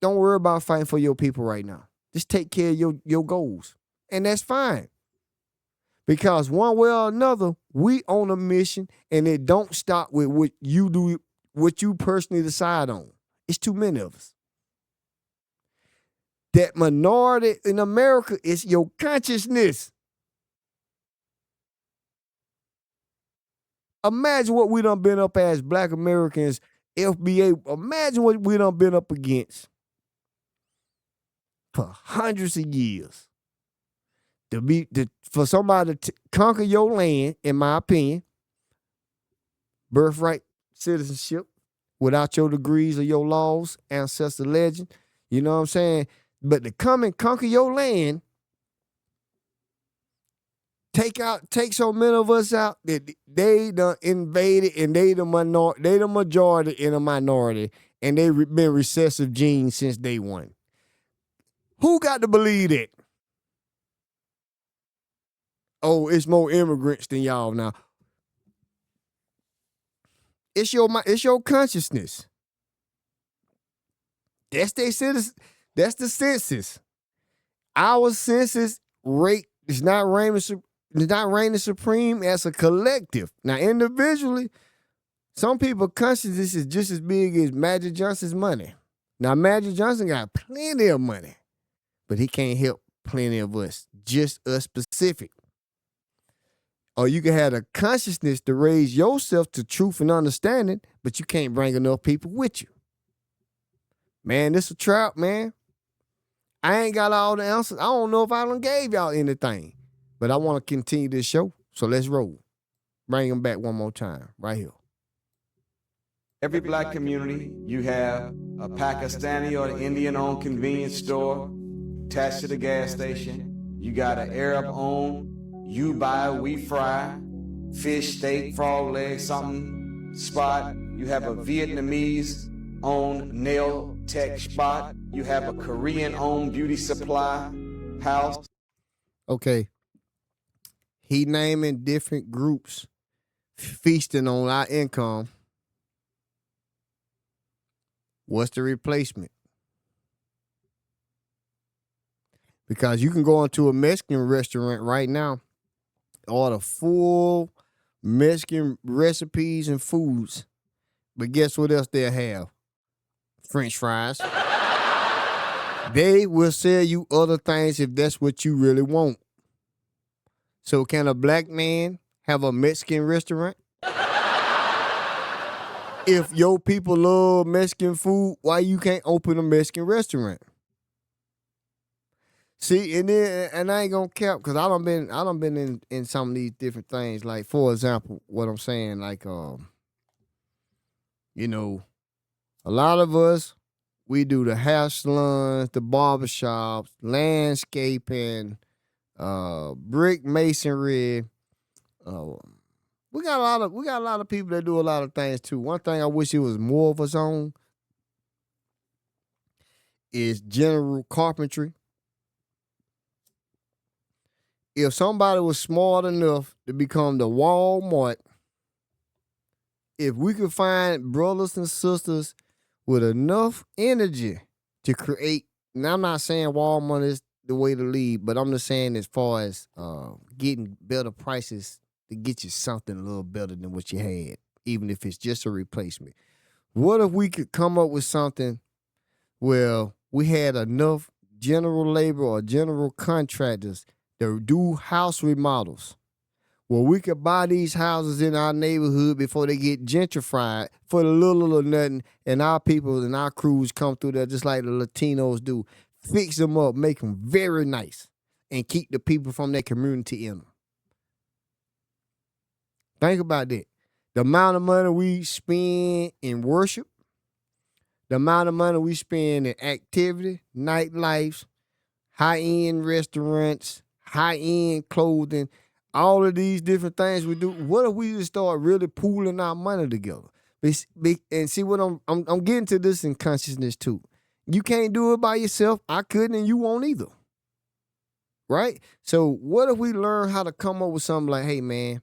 don't worry about fighting for your people right now. Just take care of your goals. And that's fine. Because one way or another, we on a mission, and it don't stop with what you do, what you personally decide on. It's too many of us. That minority in America is your consciousness. Imagine what we done been up as Black Americans, FBA. Imagine what we done been up against for hundreds of years. For somebody to conquer your land, in my opinion, birthright citizenship, without your degrees or your laws, ancestor legend, you know what I'm saying? But to come and conquer your land, take so many of us out that they done invaded, and they the majority in a minority, and they been recessive genes since day one. Who got to believe that? oh, it's more immigrants than y'all now. It's your consciousness. That's they citizens. That's the census. Our census rate is not reigning supreme as a collective. Now, individually, some people's consciousness is just as big as Magic Johnson's money. Now, Magic Johnson got plenty of money, but he can't help plenty of us, just us specific. Or you can have the consciousness to raise yourself to truth and understanding, but you can't bring enough people with you. Man, this a trap, man. I ain't got all the answers. I don't know if I done gave y'all anything, but I want to continue this show, so let's roll. Bring them back one more time, right here. Every black community, you have a Pakistani or an Indian-owned convenience store attached to the gas station. You got an Arab-owned, you buy, we fry, fish, steak, frog leg, something spot. You have a Vietnamese-owned nail tech spot. You have a Korean-owned beauty supply house. Okay. He naming different groups feasting on our income. What's the replacement? Because you can go into a Mexican restaurant right now, order full Mexican recipes and foods, but guess what else they'll have? French fries. They will sell you other things if that's what you really want. So can a black man have a Mexican restaurant? If your people love Mexican food, why you can't open a Mexican restaurant? See, and I ain't gonna cap because I done been in some of these different things. Like, for example, what I'm saying, like you know, a lot of us, we do the hair salons, the barbershops, landscaping, brick masonry. We got a lot of people that do a lot of things too. One thing I wish it was more of us on is general carpentry. If somebody was smart enough to become the Walmart, if we could find brothers and sisters with enough energy to create, and I'm not saying Walmart is the way to lead, but I'm just saying as far as getting better prices to get you something a little better than what you had, even if it's just a replacement. What if we could come up with something where we had enough general labor or general contractors to do house remodels, where we could buy these houses in our neighborhood before they get gentrified for the little or nothing, and our people and our crews come through there just like the Latinos do, fix them up, make them very nice, and keep the people from that community in them. Think about that. The amount of money we spend in worship, the amount of money we spend in activity, nightlife, high-end restaurants, high-end clothing, all of these different things we do. What if we just start really pooling our money together? And see what I'm getting to this in consciousness too. You can't do it by yourself. I couldn't, and you won't either. Right? So what if we learn how to come up with something like, hey man,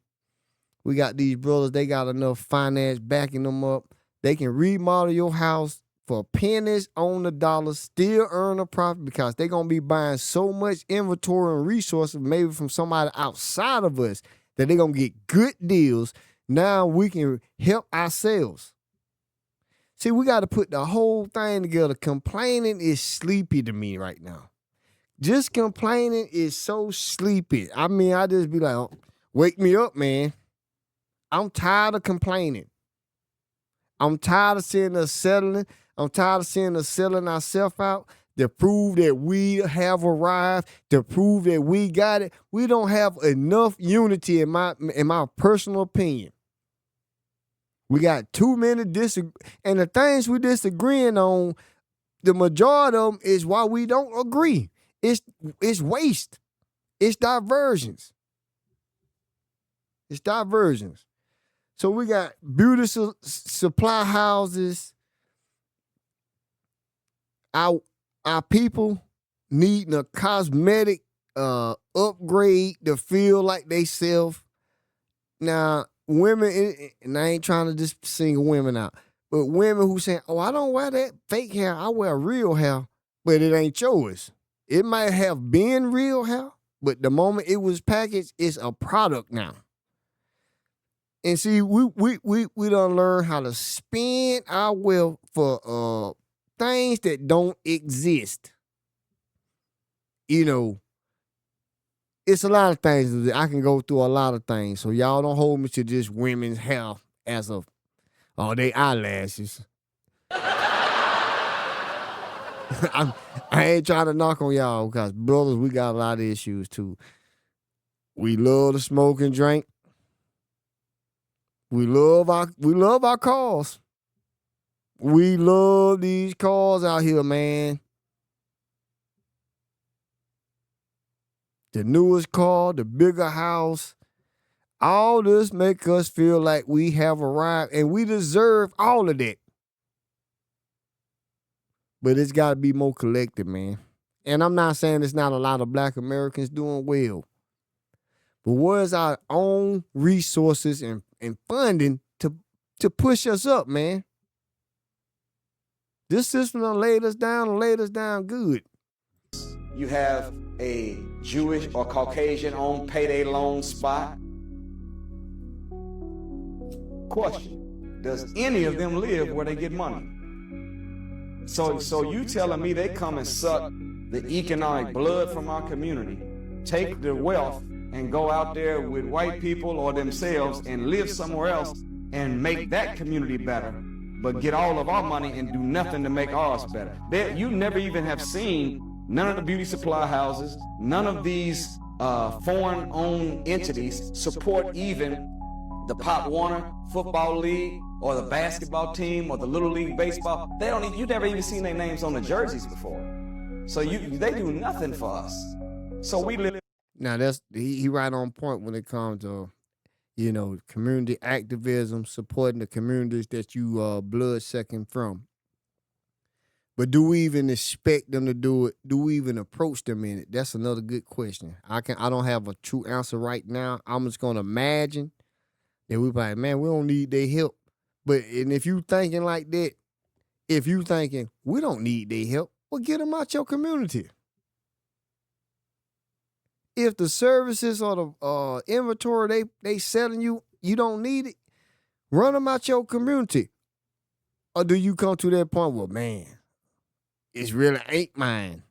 we got these brothers, they got enough finance backing them up. They can remodel your house for pennies on the dollar, still earn a profit because they're going to be buying so much inventory and resources, maybe from somebody outside of us, that they're going to get good deals. Now we can help ourselves. See, we got to put the whole thing together. Complaining is sleepy to me right now. Just complaining is so sleepy. I mean, I just be like, oh, wake me up, man. I'm tired of complaining. I'm tired of seeing us settling. I'm tired of seeing us selling ourselves out to prove that we have arrived, to prove that we got it. We don't have enough unity in my personal opinion. We got too many and the things we disagreeing on, the majority of them is why we don't agree. It's waste. It's diversions. It's diversions. So we got beauty supply houses. Our people needing a cosmetic upgrade to feel like they self. Now, women, and I ain't trying to just single women out, but women who say, oh, I don't wear that fake hair, I wear real hair, but it ain't yours. It might have been real hair, but the moment it was packaged, it's a product now. And see, we done learn how to spend our wealth for things that don't exist. You know, it's a lot of things. I can go through a lot of things. So y'all don't hold me to just women's hair as of, oh, they eyelashes. I ain't trying to knock on y'all because brothers, we got a lot of issues too. We love to smoke and drink. We love our cars. We love these cars out here, man. The newest car, the bigger house. All this make us feel like we have arrived and we deserve all of that. But it's got to be more collective, man. And I'm not saying there's not a lot of Black Americans doing well. But where's our own resources and funding to push us up, man? This system done laid us down good. You have a Jewish or Caucasian-owned payday loan spot. Question, does any of them live where they get money? So you telling me they come and suck the economic blood from our community, take the wealth and go out there with white people or themselves and live somewhere else and make that community better, but get all of our money and do nothing to make ours better? You never even have seen none of the beauty supply houses, none of these foreign-owned entities support even the Pop Warner Football League or the basketball team or the Little League Baseball. You never even seen their names on the jerseys before. So they do nothing for us. So we live. Now that's he right on point when it comes to, community activism, supporting the communities that you blood sucking from. But do we even expect them to do it? Do we even approach them in it? That's another good question. I don't have a true answer right now. I'm just gonna imagine that we like, man, we don't need their help. And if you thinking like that, if you thinking we don't need their help, well, get them out your community. If the services or the inventory they selling you, you don't need it, run them out your community. Or do you come to that point where, man, it really ain't mine?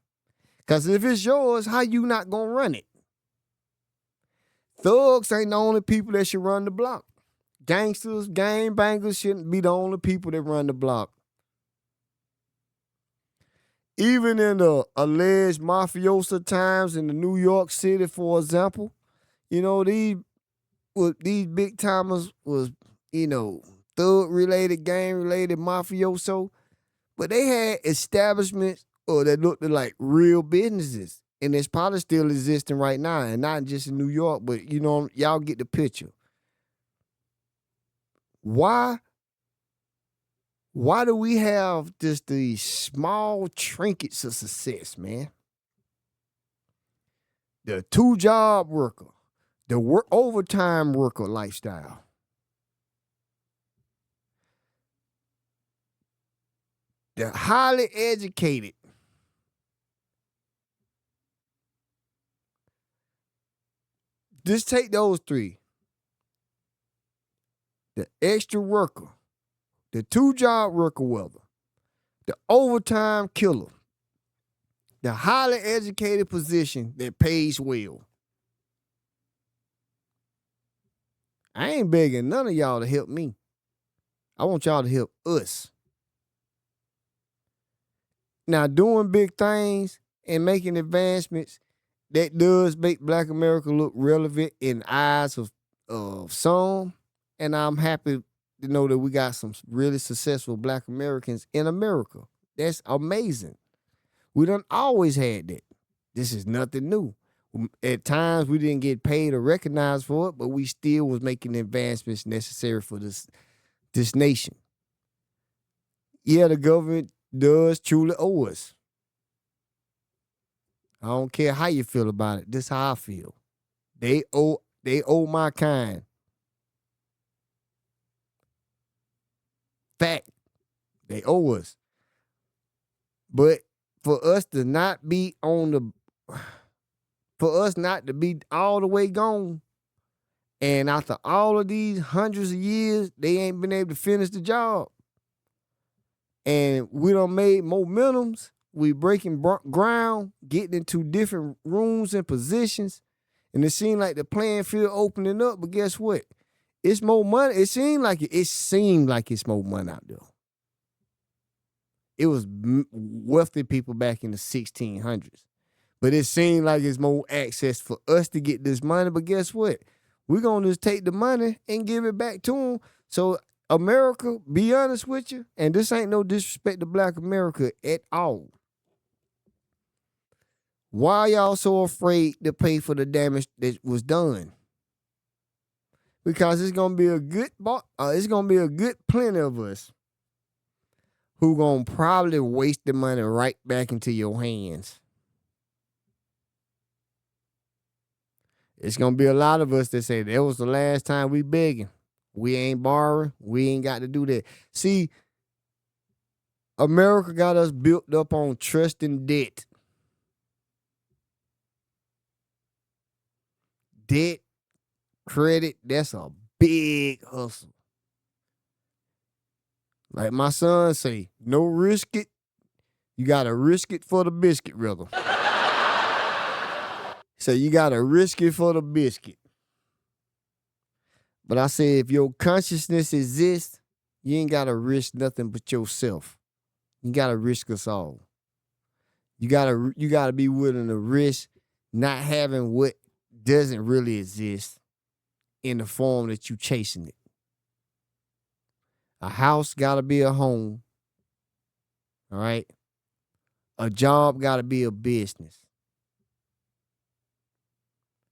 Because if it's yours, how you not going to run it? Thugs ain't the only people that should run the block. Gangsters, gangbangers shouldn't be the only people that run the block. Even in the alleged mafioso times in the New York City, for example, these big timers was, thug-related, gang-related mafioso, but they had establishments that looked like real businesses, and it's probably still existing right now, and not just in New York, but, y'all get the picture. Why do we have just these small trinkets of success, man? The 2-job worker, the overtime worker lifestyle. The highly educated. Just take those three. The extra worker, the 2-job worker welder, the overtime killer, the highly educated position that pays well. I ain't begging none of y'all to help me. I want y'all to help us. Now, doing big things and making advancements, that does make Black America look relevant in the eyes of some. And I'm happy to know that we got some really successful Black Americans in America. That's amazing. We done always had that. This is nothing new. At times we didn't get paid or recognized for it, but we still was making the advancements necessary for this nation. Yeah, the government does truly owe us I don't care how you feel about it. This is how I feel. They owe my kind. Fact. They owe us. But for us to not be for us not to be all the way gone, and after all of these hundreds of years, they ain't been able to finish the job. And we done made momentums. We breaking ground, getting into different rooms and positions. And it seemed like the playing field opening up, but guess what? It's more money. It seemed like it's more money out there. It was wealthy people back in the 1600s. But it seemed like it's more access for us to get this money. But guess what? We're going to just take the money and give it back to them. So America, be honest with you, and this ain't no disrespect to Black America at all. Why y'all so afraid to pay for the damage that was done? Because it's gonna be a good plenty of us who gonna probably waste the money right back into your hands. It's gonna be a lot of us that say that was the last time we begging. We ain't borrowing. We ain't got to do that. See, America got us built up on trust and debt. Debt, credit, that's a big hustle. Like my son say, no risk it. You got to risk it for the biscuit, brother. So you got to risk it for the biscuit. But I say if your consciousness exists, you ain't got to risk nothing but yourself. You got to risk us all. You got to be willing to risk not having what doesn't really exist in the form that you chasing it. A house got to be a home. All right? A job got to be a business.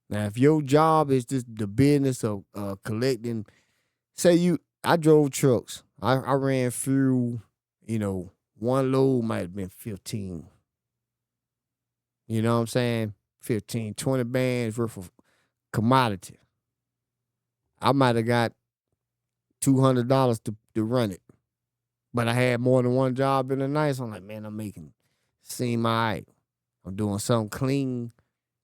Now, if your job is just the business of collecting, I drove trucks. I ran through, one load might have been 15. You know what I'm saying? 15, 20 bands worth of commodity. I might have got $200 to run it. But I had more than one job in the night. So I'm like, man, I'm seem all right. I'm doing something clean.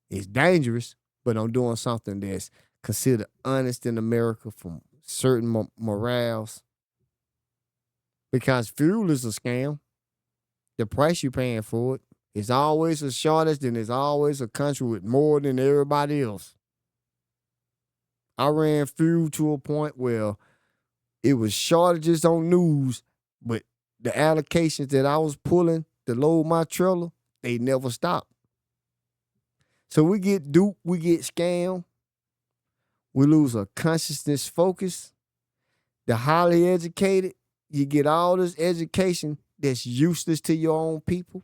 It's dangerous, but I'm doing something that's considered honest in America from certain morals. Because fuel is a scam. The price you're paying for it is always a shortage, and there's always a country with more than everybody else. I ran fuel to a point where it was shortages on news, but the allocations that I was pulling to load my trailer, they never stopped. So we get duped, we get scammed, we lose a consciousness focus. The highly educated, you get all this education that's useless to your own people.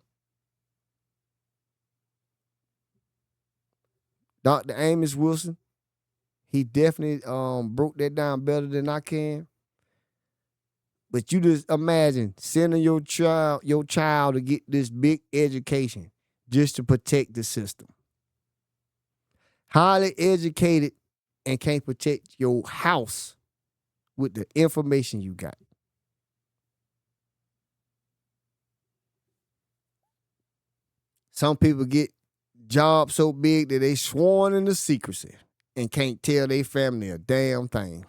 Dr. Amos Wilson, he definitely broke that down better than I can. But you just imagine sending your child to get this big education just to protect the system. Highly educated and can't protect your house with the information you got. Some people get jobs so big that they sworn into secrecy and can't tell their family a damn thing.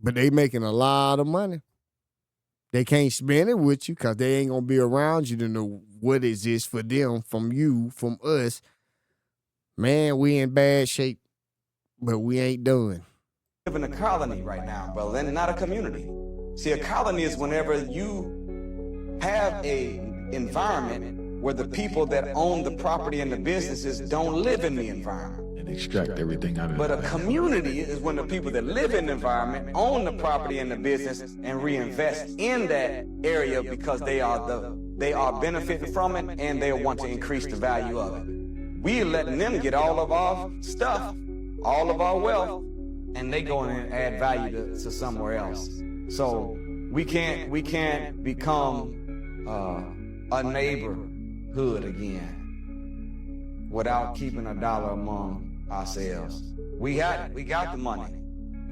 But they making a lot of money. They can't spend it with you because they ain't going to be around you to know what exists for them, from you, from us. Man, we in bad shape, but we ain't done. We live in a colony right now, brother, and not a community. See, a colony is whenever you have a environment where the people that own the property and the businesses don't live in the environment. And extract everything out of it. But a community is when the people that live in the environment own the property and the business and reinvest in that area because they are benefiting from it and they want to increase the value of it. We are letting them get all of our stuff, all of our wealth, and they go in and add value to somewhere else. So we can't become a neighborhood again. without keeping a dollar among ourselves. We got it. We got the money.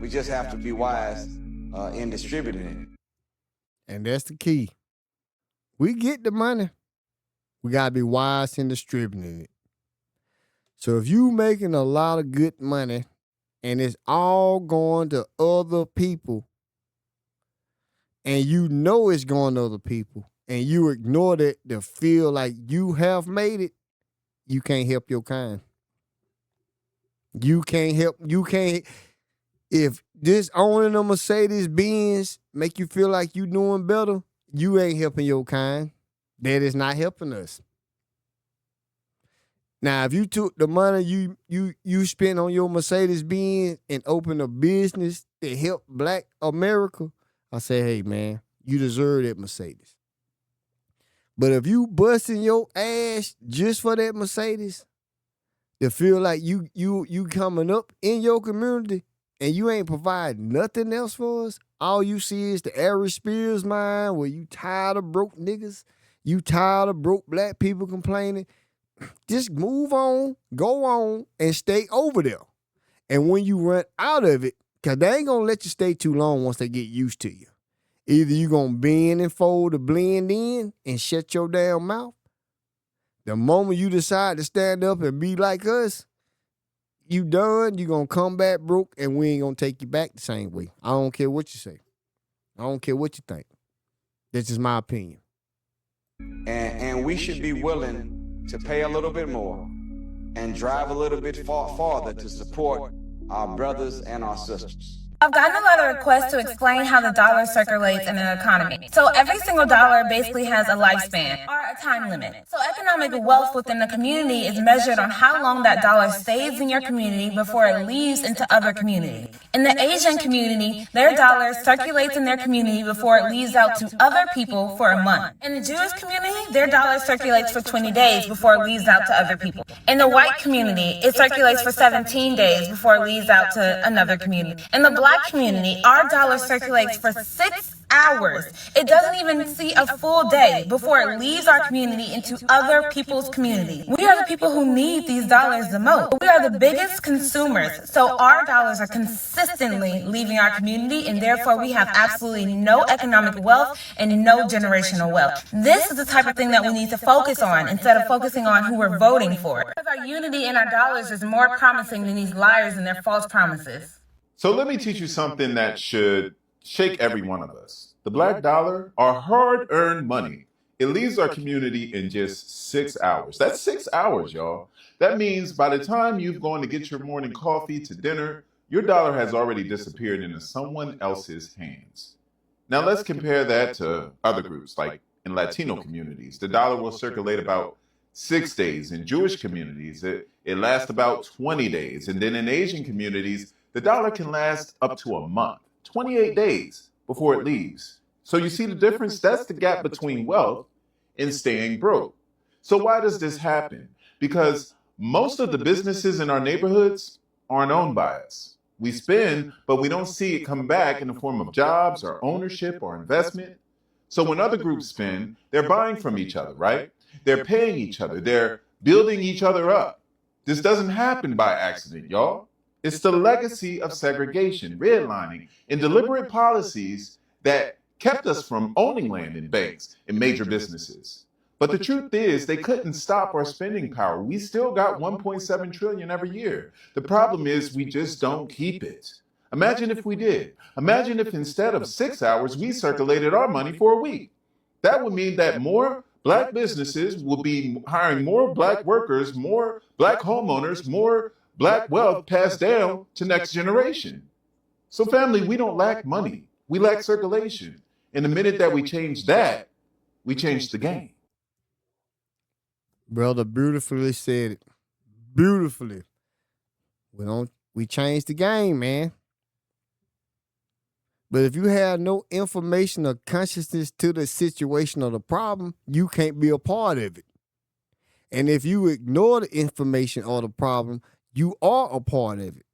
We just have to be wise in distributing it. And that's the key. We get the money. We got to be wise in distributing it. So if you making a lot of good money and it's all going to other people and you know it's going to other people and you ignore that to feel like you have made it, you can't help your kind. You can't. If this owning a Mercedes Benz make you feel like you doing better, you ain't helping your kind. That is not helping us. Now, if you took the money you spent on your Mercedes Benz and opened a business to help Black America, I say, hey man, you deserve that Mercedes. But if you busting your ass just for that Mercedes, to feel like you coming up in your community and you ain't provide nothing else for us, all you see is the Ari Spears mind where you tired of broke niggas, you tired of broke Black people complaining. Just move on, go on, and stay over there. And when you run out of it, because they ain't going to let you stay too long once they get used to you. Either you going to bend and fold to blend in and shut your damn mouth. The moment you decide to stand up and be like us, you done, you going to come back broke, and we ain't going to take you back the same way. I don't care what you say. I don't care what you think. That's just my opinion. And we should be willing to pay a little bit more and drive a little bit farther to support our brothers and our sisters. I've gotten a lot of requests to explain how the dollar circulates in an economy. So every single dollar basically has a lifespan or a time limit. So economic wealth within the community is measured on how long that dollar stays in your community before it leaves into other communities. In the Asian community, their dollar circulates in their community before it leaves out to other people for a month. In the Jewish community, their dollar circulates for 20 days before it leaves out to other people. In the white community, it circulates for 17 days before it leaves out to another community. In the Black community, our dollar circulates for 6 hours. It doesn't even see a full day before it leaves our community into other people's community. We are the people who need these dollars the most. We are the biggest consumers, so our dollars are consistently leaving our community, and therefore we have absolutely no economic wealth and no generational wealth. This is the type of thing that we need to focus on instead of focusing on who we're voting for. Because our unity in our dollars is more promising than these liars and their false promises. So let me teach you something that should shake every one of us. The black dollar, our hard-earned money, it leaves our community in just 6 hours. That's 6 hours, y'all. That means by the time you've gone to get your morning coffee to dinner, your dollar has already disappeared into someone else's hands. Now let's compare that to other groups, like in Latino communities. The dollar will circulate about 6 days. In Jewish communities, it lasts about 20 days. And then in Asian communities, the dollar can last up to a month, 28 days before it leaves. So you see the difference? That's the gap between wealth and staying broke. So why does this happen? Because most of the businesses in our neighborhoods aren't owned by us. We spend, but we don't see it come back in the form of jobs or ownership or investment. So when other groups spend, they're buying from each other, right? They're paying each other. They're building each other up. This doesn't happen by accident, y'all. It's the legacy of segregation, redlining, and deliberate policies that kept us from owning land and banks and major businesses. But the truth is, they couldn't stop our spending power. We still got 1.7 trillion every year. The problem is we just don't keep it. Imagine if we did. Imagine if instead of 6 hours, we circulated our money for a week. That would mean that more black businesses will be hiring more black workers, more black homeowners, more black wealth passed down to next generation. So family, we don't lack money. We lack circulation. And the minute that we change that, we change the game. Brother beautifully said it. Beautifully. We changed the game, man. But if you have no information or consciousness to the situation or the problem, you can't be a part of it. And if you ignore the information or the problem, you are a part of it.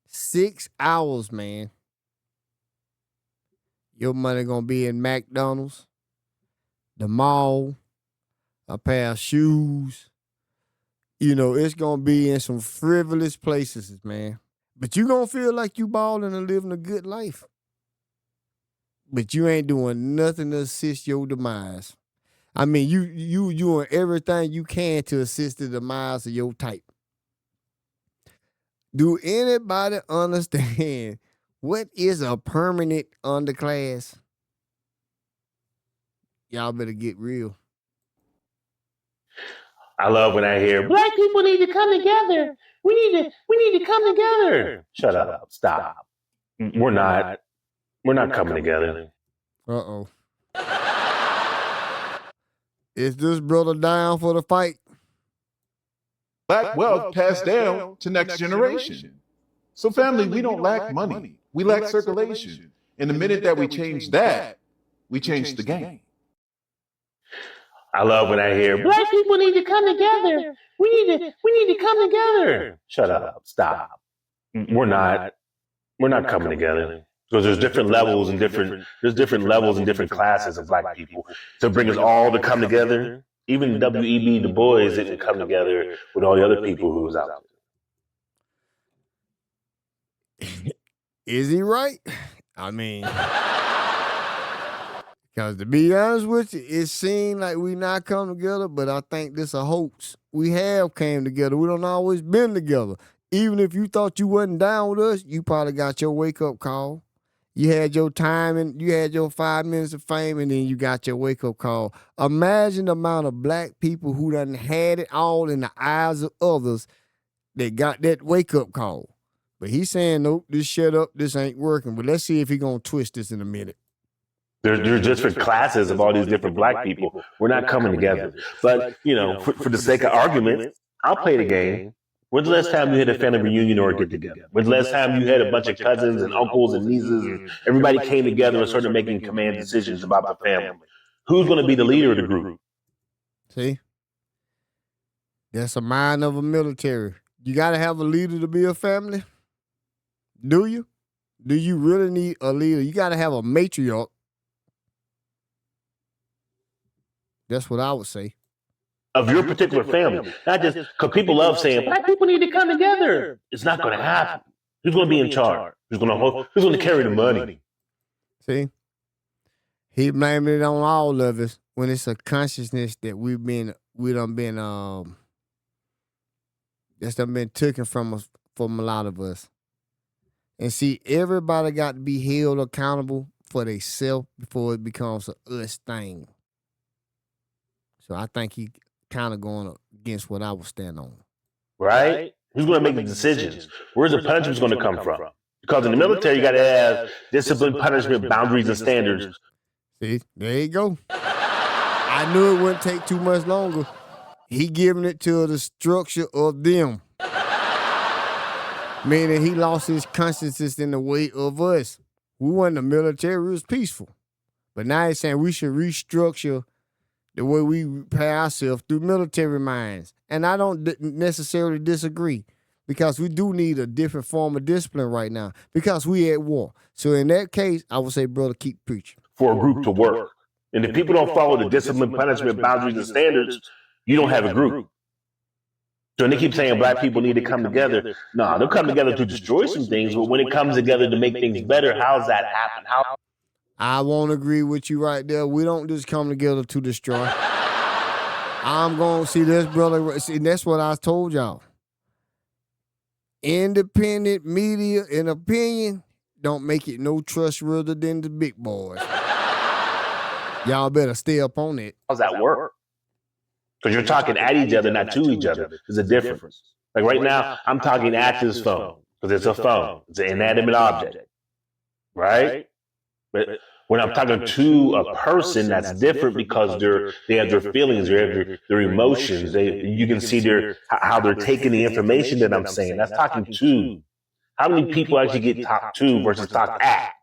6 hours, man. Your money gonna be in McDonald's, the mall, a pair of shoes. it's gonna be in some frivolous places, man. But you gonna feel like you balling and living a good life. But you ain't doing nothing to assist your demise. I mean, you doing everything you can to assist the demise of your type. Do anybody understand what is a permanent underclass? Y'all better get real. I love when I hear black people need to come together. We need to come together. Shut up. Stop. We're not coming together. Uh-oh. Is this brother down for the fight? Black wealth passed down to next generation. So, family, we don't lack money. We lack circulation. And the minute that we change that, we change the game. I love when I hear black people need to come together. We need to come together. Shut up. Stop. We're not coming together. Because there's different levels and different classes of black people. To bring us all to come together, even W.E.B. Du Bois didn't come together with all the other people who was out there. Is he right? I mean, because to be honest with you, it seemed like we not come together, but I think this a hoax. We have came together. We don't always been together. Even if you thought you wasn't down with us, you probably got your wake-up call. You had your time and you had your 5 minutes of fame, and then you got your wake-up call. Imagine the amount of black people who done had it all in the eyes of others that got that wake-up call. But he's saying, nope, this shut up, this ain't working. But let's see if he's going to twist this in a minute. There's different classes of all these different black people. We're not coming together. But, for the sake of argument, I'll play the game. When's the last time you had a family reunion or a get-together? When's the last time you had a bunch of cousins and uncles and nieces and everybody came together and started making command decisions about the family? Who's going to be the leader of the group? See? That's a mind of a military. You got to have a leader to be a family? Do you? Do you really need a leader? You got to have a matriarch. That's what I would say. Of your particular family. Not just because people love saying, black people need to come together. It's not going to happen. Who's going to be in charge? Who's going to carry the money? See? He blaming it on all of us when it's a consciousness that that's done been taken from us, from a lot of us. And see, everybody got to be held accountable for themselves before it becomes a us thing. So I think he kind of going against what I would stand on. Right? Who's going to make the decisions? Where's the punishment going to come from? Because in the military, you got to have discipline, punishment, boundaries, and standards. See, there you go. I knew it wouldn't take too much longer. He giving it to the structure of them. Meaning he lost his consciousness in the way of us. We weren't the military, we was peaceful. But now he's saying we should restructure the way we prepare ourselves through military minds. And I don't necessarily disagree, because we do need a different form of discipline right now because we at war. So in that case, I would say, brother, keep preaching. For a group to work. And if people don't follow the discipline, punishment, boundaries, and standards, you don't have a group. So they keep saying black people need to come together. No, they'll come together to destroy some things, but when it comes together to make things better, how's that happen? I won't agree with you right there. We don't just come together to destroy. I'm going to see this, brother. See, that's what I told y'all. Independent media and opinion don't make it no trustworthy than the big boys. Y'all better stay up on it. How's that work? Because you're talking at each other, not to each other. There's a difference. Like right now, I'm talking at this phone because it's a phone. It's an inanimate object, right? But when I'm talking to a person, that's different because they have their feelings, they have their emotions. You can see how they're taking the information that I'm saying. That's talking to. How many people actually get talked to versus talked at?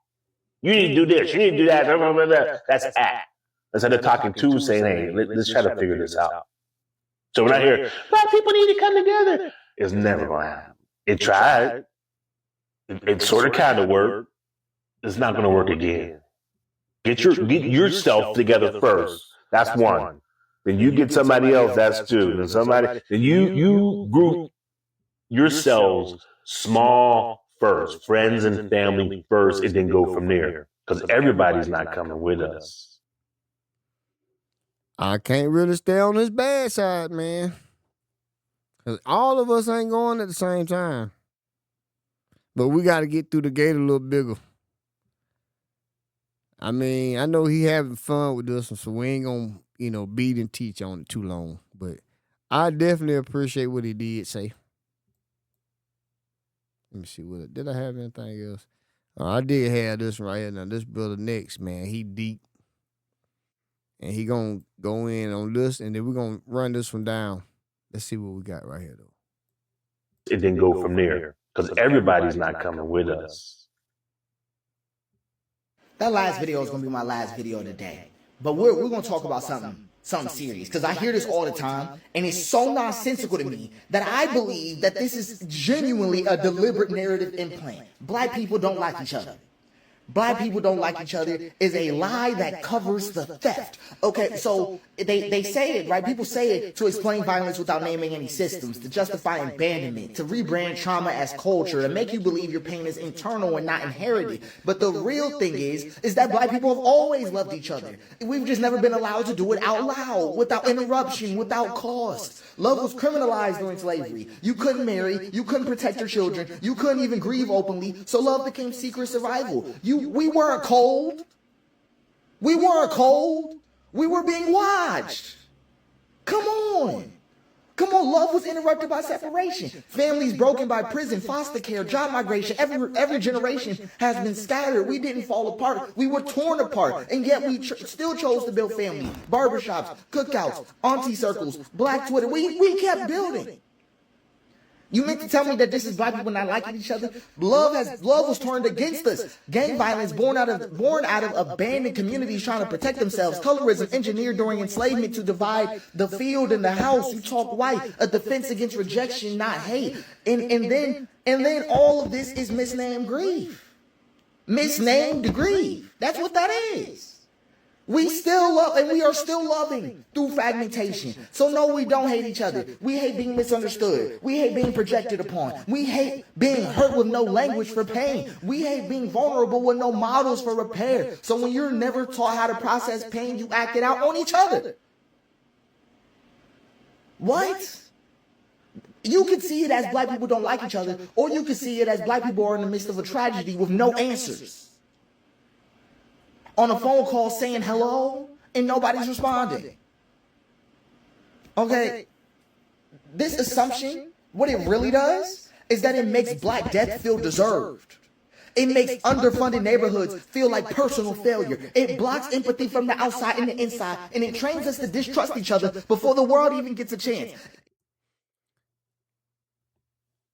You need to do this. You need to do that. Blah, blah, blah, blah. That's at. Instead of talking to, saying, hey, let's try to figure this out. So when I hear, black people need to come together, it's never going to happen. It tried. It sort of kind of worked. It's not going to work again. Get yourself together first. That's one. Then you get somebody else, that's two. Then you group yourselves small first, friends and family first, and then go from there. Because everybody's not coming with us. I can't really stay on this bad side, man. Because all of us ain't going at the same time. But we got to get through the gate a little bigger. I mean, I know he having fun with this one, so we ain't going to, beat and teach on it too long. But I definitely appreciate what he did say. Let me see, did I have anything else? I did have this right here. Now, this brother next, man, he deep. And he going to go in on this, and then we're going to run this one down. Let's see what we got right here, though. And then go from there. Because everybody's not coming with us. That last video is going to be my last video of the day. But we're going to talk about something serious. Because I hear this all the time, and it's so nonsensical to me that I believe that this is genuinely a deliberate narrative implant. Black people don't like each other. Black people don't like each other is a lie that covers the theft. Okay, so they say it, right? People say it to explain violence without naming any systems, to justify abandonment, to rebrand trauma as culture, to make you believe your pain is internal and not inherited. But the real thing is that black people have always loved each other. We've just never been allowed to do it out loud, without interruption, without cost. Love was criminalized during slavery. You couldn't marry, you couldn't protect your children, you couldn't even grieve openly, so love became secret survival. We weren't cold. We weren't cold. We were being watched. Come on. Come on, love was interrupted by separation. Families broken by prison, foster care, job migration. Every generation has been scattered. We didn't fall apart. We were torn apart. And yet we still chose to build family. Barbershops, cookouts, auntie circles, black Twitter. We kept building. You meant to tell me that this is black people not liking each other? Love was turned against us. Gang violence born out of abandoned communities trying to protect themselves. Colorism engineered during enslavement to divide the field and the house. You talk white, a defense against rejection, not hate. And then all of this is misnamed grief. Misnamed grief. That's what that is. We still love, and we are still loving through fragmentation. So no, we don't hate each other. We hate being misunderstood. We hate being projected upon. We hate being hurt with no language for pain. We hate being vulnerable with no models for repair. So when you're never taught how to process pain, you act it out on each other. What? You can see it as black people don't like each other, or you can see it as black people are in the midst of a tragedy with no answers. On a phone call saying hello, and nobody's responding. Okay, this assumption, what it really does, is that it makes black death feel deserved. It makes underfunded neighborhoods feel like personal failure. It blocks empathy from the outside and the inside, and it trains us to distrust each other before the world even gets a chance.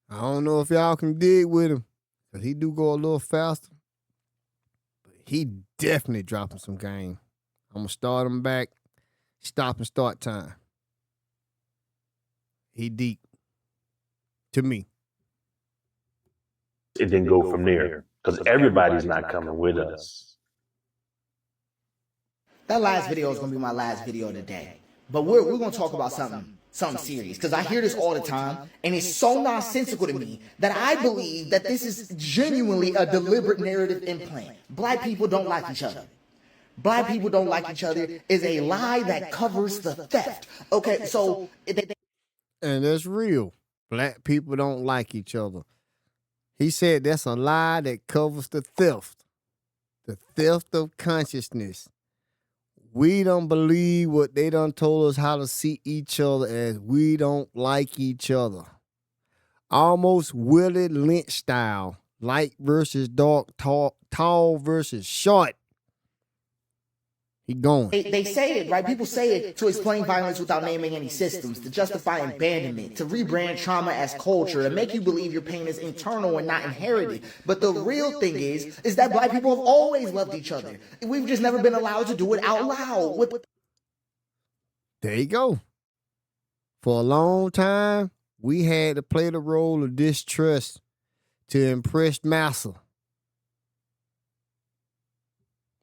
I don't know if y'all can dig with him, because he do go a little faster. He definitely dropping some game. I'm going to start him back. Stop and start time. He deep. To me. It didn't go from there. Because everybody's not coming with us. That last video is going to be my last video of the day. But we're going to talk about something serious. Because I hear this all the time, and it's so nonsensical to me that I believe that this is genuinely a deliberate narrative implant. Black people don't like each other. Black people don't like each other is a lie that covers the theft. Okay, so... And that's real. Black people don't like each other. He said that's a lie that covers the theft. The theft of consciousness. We don't believe what they done told us how to see each other as we don't like each other. Almost Willie Lynch style. Light versus dark, tall versus short. He going. They say it, right? People say it to explain violence without naming any systems, to justify abandonment, to rebrand trauma as culture, to make you believe your pain is internal and not inherited. But the real thing is that black people have always loved each other. We've just never been allowed to do it out loud. There you go. For a long time, we had to play the role of distrust to impress massa.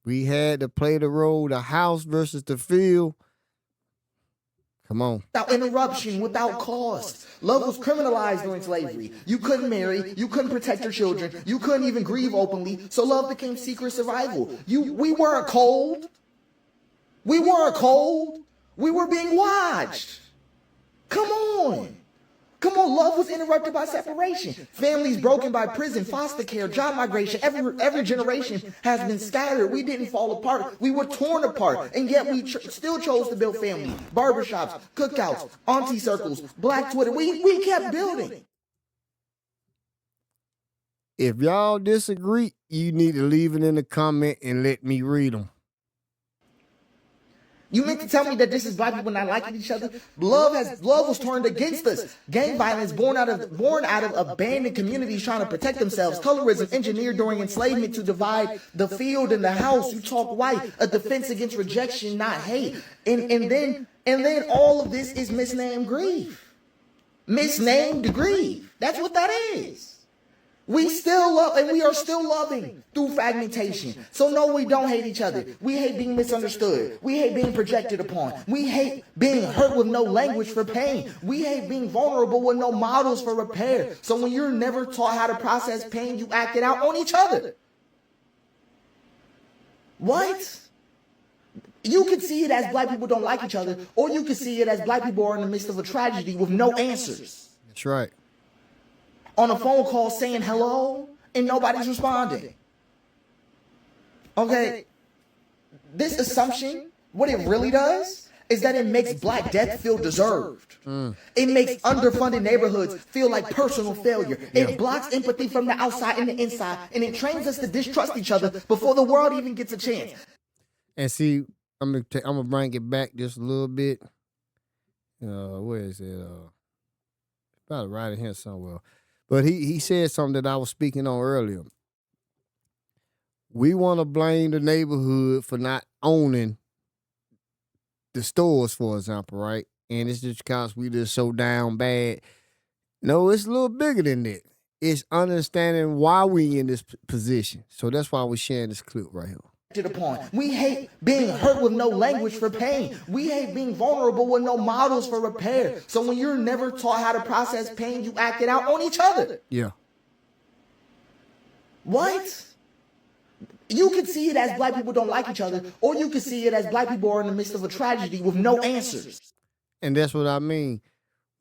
We had to play the role, the house versus the field. Come on. Without interruption, without cost. Love was criminalized during slavery. You couldn't marry, you couldn't protect your children, you couldn't even grieve openly, so love became secret survival. We weren't cold. We weren't cold. We were being watched. Come on. Come on, love was interrupted by separation. Families broken by prison, foster care, job migration. Every generation has been scattered. We didn't fall apart. We were torn apart. And yet we still chose to build family. Barbershops, cookouts, auntie circles, black Twitter. We kept building. If y'all disagree, you need to leave it in the comment and let me read them. You meant to tell me that this is black people not liking each other? Love was turned against us. Gang violence born out of abandoned communities trying to protect themselves. Colorism engineered during enslavement to divide the field and the house. You talk white. A defense against rejection, not hate. And then all of this is misnamed grief. Misnamed grief. That's what that is. We still love, and we are still loving through fragmentation. So no, we don't hate each other. We hate being misunderstood. We hate being projected upon. We hate being hurt with no language for pain. We hate being vulnerable with no models for repair. So when you're never taught how to process pain, you act it out on each other. What? You could see it as black people don't like each other, or you could see it as black people are in the midst of a tragedy with no answers. That's right. On a phone call saying hello and nobody's responding. Okay, this assumption, what it really does is that it makes Black death feel deserved. It makes underfunded neighborhoods feel like personal failure. It blocks empathy from the outside and the inside, and it trains us to distrust each other before the world even gets a chance. And see, I'm gonna bring it back just a little bit. Where is it? About right in here somewhere. But he said something that I was speaking on earlier. We want to blame the neighborhood for not owning the stores, for example, right? And it's just because we just so down bad. No, it's a little bigger than that. It's understanding why we in this position. So that's why we're sharing this clip right here. Upon. We hate being hurt with no language for pain. We hate being vulnerable with no models for repair. So when you're never taught how to process pain, you act it out on each other. Yeah. What? You could see it as black people don't like each other, or you could see it as black people are in the midst of a tragedy with no answers. And that's what I mean.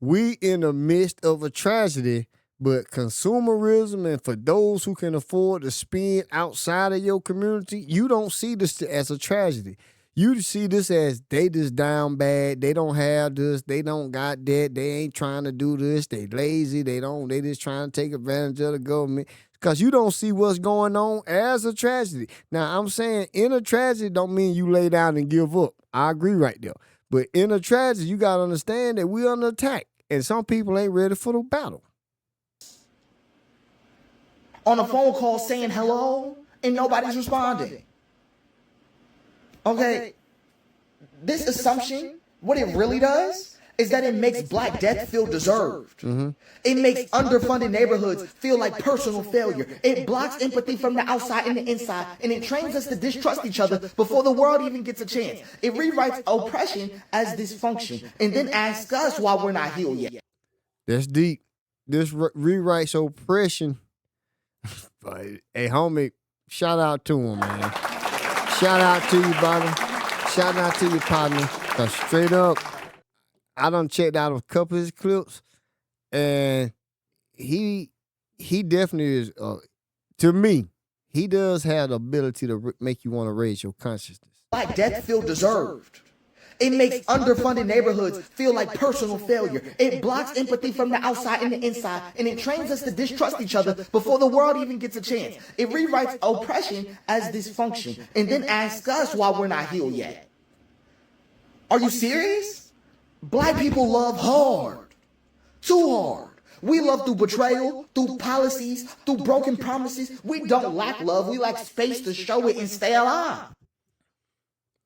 We in the midst of a tragedy, but consumerism, and for those who can afford to spend outside of your community, you don't see this as a tragedy. You see this as they just down bad. They don't have this. They don't got that. They ain't trying to do this. They lazy. They just trying to take advantage of the government. Because you don't see what's going on as a tragedy. Now, I'm saying in a tragedy don't mean you lay down and give up. I agree right there. But in a tragedy, you got to understand that we're under attack. And some people ain't ready for the battle. On a phone call saying hello and nobody's responding. Okay, this assumption, what it really does is that it makes Black death feel deserved. It makes underfunded neighborhoods feel like personal failure. It blocks empathy from the outside and the inside, and it trains us to distrust each other before the world even gets a chance. It rewrites oppression as dysfunction and then asks us why we're not healed yet. That's deep. This rewrites oppression. But, hey, homie, shout out to him, man. Shout out to you, brother. Shout out to your partner. Because straight up, I done checked out a couple of his clips, and he definitely is, to me, he does have the ability to make you want to raise your consciousness. Black death feel deserved. It makes underfunded neighborhoods feel like personal failure. It blocks empathy from the outside and the inside, and it trains us to distrust each other before the world even gets a chance. It rewrites oppression as dysfunction and then asks us why we're not healed yet. Are you serious? Black people love hard. Too hard. We love through betrayal, through policies, through broken promises. We don't lack love. We lack space to show it and stay alive.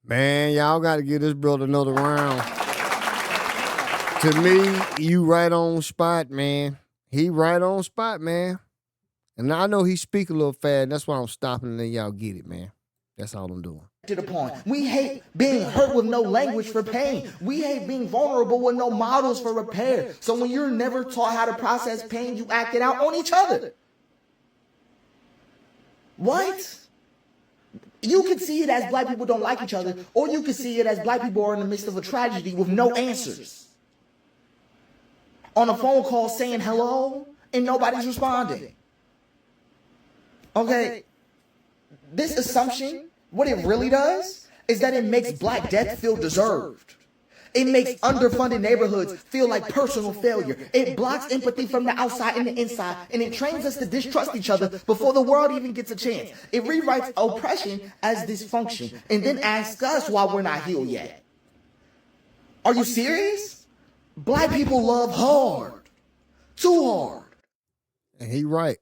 Man, y'all got to give this brother another round. To me, you right on spot, man. He right on spot, man. And I know he speak a little fast. That's why I'm stopping and letting y'all get it, man. That's all I'm doing. Upon. We hate being hurt with no language for pain. We hate being vulnerable with no models for repair. So when you're never taught how to process pain, you act it out on each other. What? You could see it as black people don't like each other, or you could see it as black people are in the midst of a tragedy with no answers. On a phone call saying hello, and nobody's responding. Okay? This assumption, what it really does is that it makes Black death feel deserved. It makes underfunded neighborhoods feel like personal failure. It blocks empathy from the outside and the inside, and it trains us to distrust each other before the world even gets a chance. It rewrites oppression as dysfunction, and then asks us why we're not healed yet. Are you serious? Black people love hard. Too hard. And he right.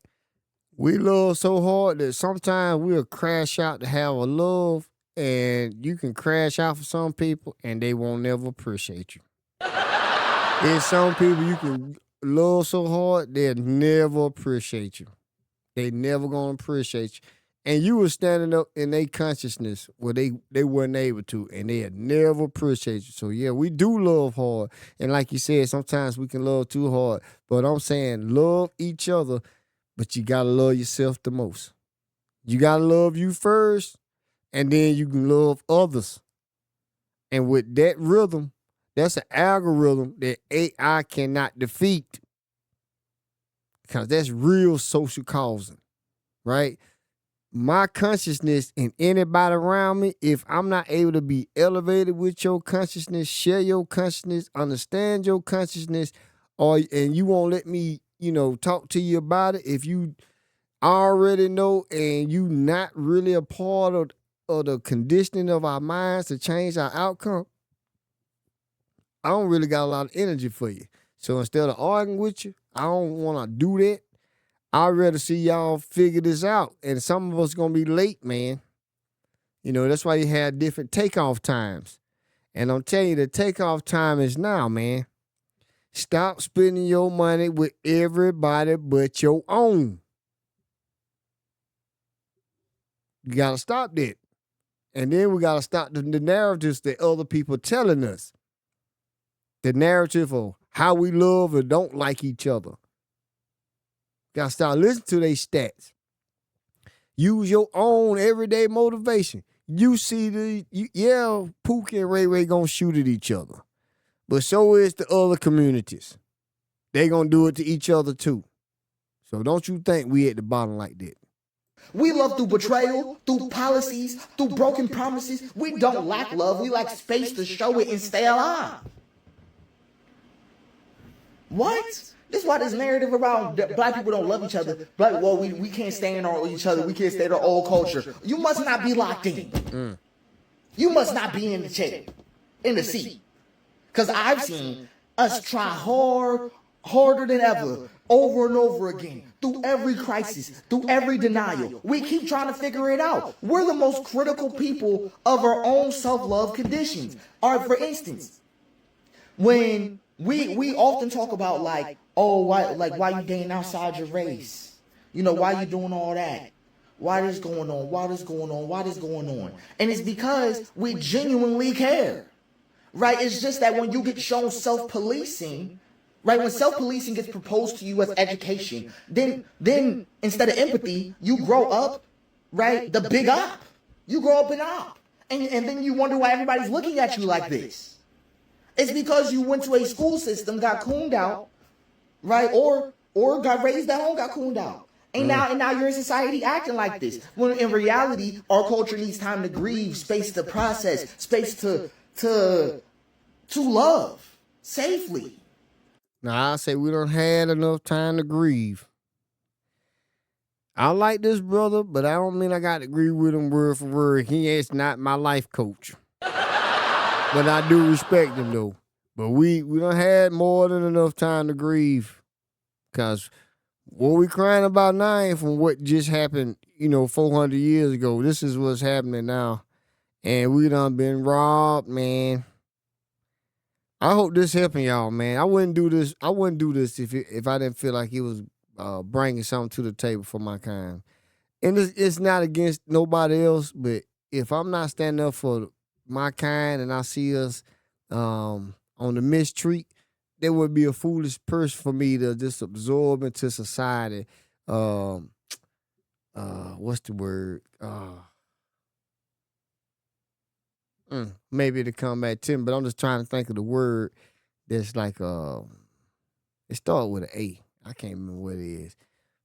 We love so hard that sometimes we'll crash out to have a love, and you can crash out for some people and they won't never appreciate you. There's some people you can love so hard they'll never appreciate you. They never gonna appreciate you. And you were standing up in their consciousness where they weren't able to, and they'll never appreciate you. So yeah, we do love hard. And like you said, sometimes we can love too hard. But I'm saying love each other, but you gotta love yourself the most. You gotta love you first, and then you can love others. And with that rhythm, that's an algorithm that AI cannot defeat. Because that's real social causing, right? My consciousness and anybody around me, if I'm not able to be elevated with your consciousness, share your consciousness, understand your consciousness, and you won't let me, talk to you about it, if you already know and you not really a part of the conditioning of our minds to change our outcome, I don't really got a lot of energy for you. So instead of arguing with you, I don't want to do that. I'd rather see y'all figure this out. And some of us going to be late, man. That's why you have different takeoff times. And I'm telling you, the takeoff time is now, man. Stop spending your money with everybody but your own. You got to stop that. And then we got to stop the narratives that other people telling us. The narrative of how we love or don't like each other. Got to start listening to their stats. Use your own everyday motivation. You see Pookie and Ray Ray gonna shoot at each other. But so is the other communities. They gonna do it to each other too. So don't you think we at the bottom like that. We love through betrayal, through policies, through broken promises. We don't lack love. We lack space to show it and stay alive. What? This is why this narrative around black people don't love each other. We can't stand on each other. We can't stand our old culture. You must not be locked in. You must not be in the chair, in the seat. Because I've seen us try harder than ever, over and over again, through every crisis, through every denial. We keep trying to figure it out. We're the most critical people of our own self-love conditions. For instance, when we often talk about why you dating outside your race? Why you doing all that? Why this going on? Why this going on? Why this going on? And it's because we genuinely care. Right? It's just that when you get shown self-policing, right? When self-policing gets proposed to you as education, then instead of empathy, you grow up, right? The big op. You grow up in op. And then you wonder why everybody's looking at you like this. It's because you went to a school system, got cooned out, right? Or got raised at home, got cooned out. And now you're in society acting like this. When in reality, our culture needs time to grieve, space to process, space to love safely. Now I say we don't had enough time to grieve. I like this brother, but I don't mean I got to agree with him word for word. He is not my life coach. But I do respect him though. But we don't had more than enough time to grieve. Cause what we crying about now ain't from what just happened, 400 years ago. This is what's happening now. And we done been robbed, man. I hope this helping y'all, man. I wouldn't do this if I didn't feel like it was bringing something to the table for my kind. And it's not against nobody else, but if I'm not standing up for my kind and I see us on the mistreat, there would be a foolish person for me to just absorb into society. What's the word? Maybe to come back to me, but I'm just trying to think of the word that's like it starts with an A. I can't remember what it is.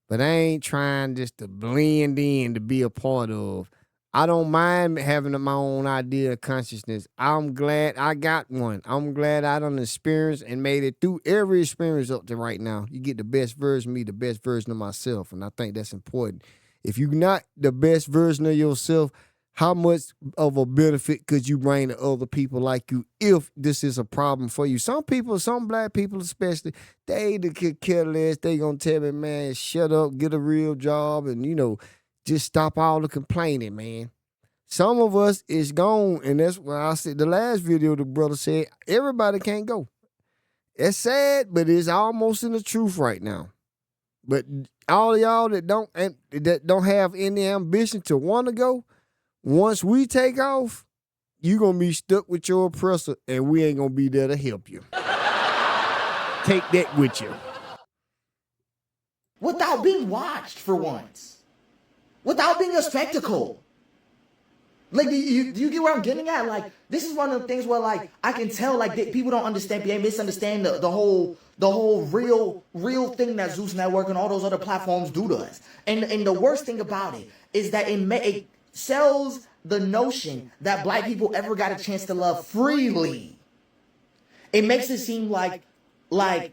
But I ain't trying just to blend in to be a part of. I don't mind having my own idea of consciousness. I'm glad I got one. I'm glad I done experienced and made it through every experience up to right now. You get the best version of me, the best version of myself. And I think that's important. If you're not the best version of yourself, how much of a benefit could you bring to other people like you if this is a problem for you? Some people, some black people especially, they could care less. They gonna tell me, man, shut up, get a real job, and just stop all the complaining, man. Some of us is gone, and that's why I said the last video the brother said everybody can't go. It's sad, but it's almost in the truth right now. But all of y'all that don't have any ambition to want to go, once we take off, you gonna be stuck with your oppressor, and we ain't gonna be there to help you. Take that with you. Without being watched for once. Without being a spectacle. Like, do you get where I'm getting at? Like, this is one of the things where, like, I can tell, like, people don't understand, they misunderstand the whole real thing that Zeus Network and all those other platforms do to us. And the worst thing about it is that it sells the notion that black people ever got a chance to love freely. It makes it seem like black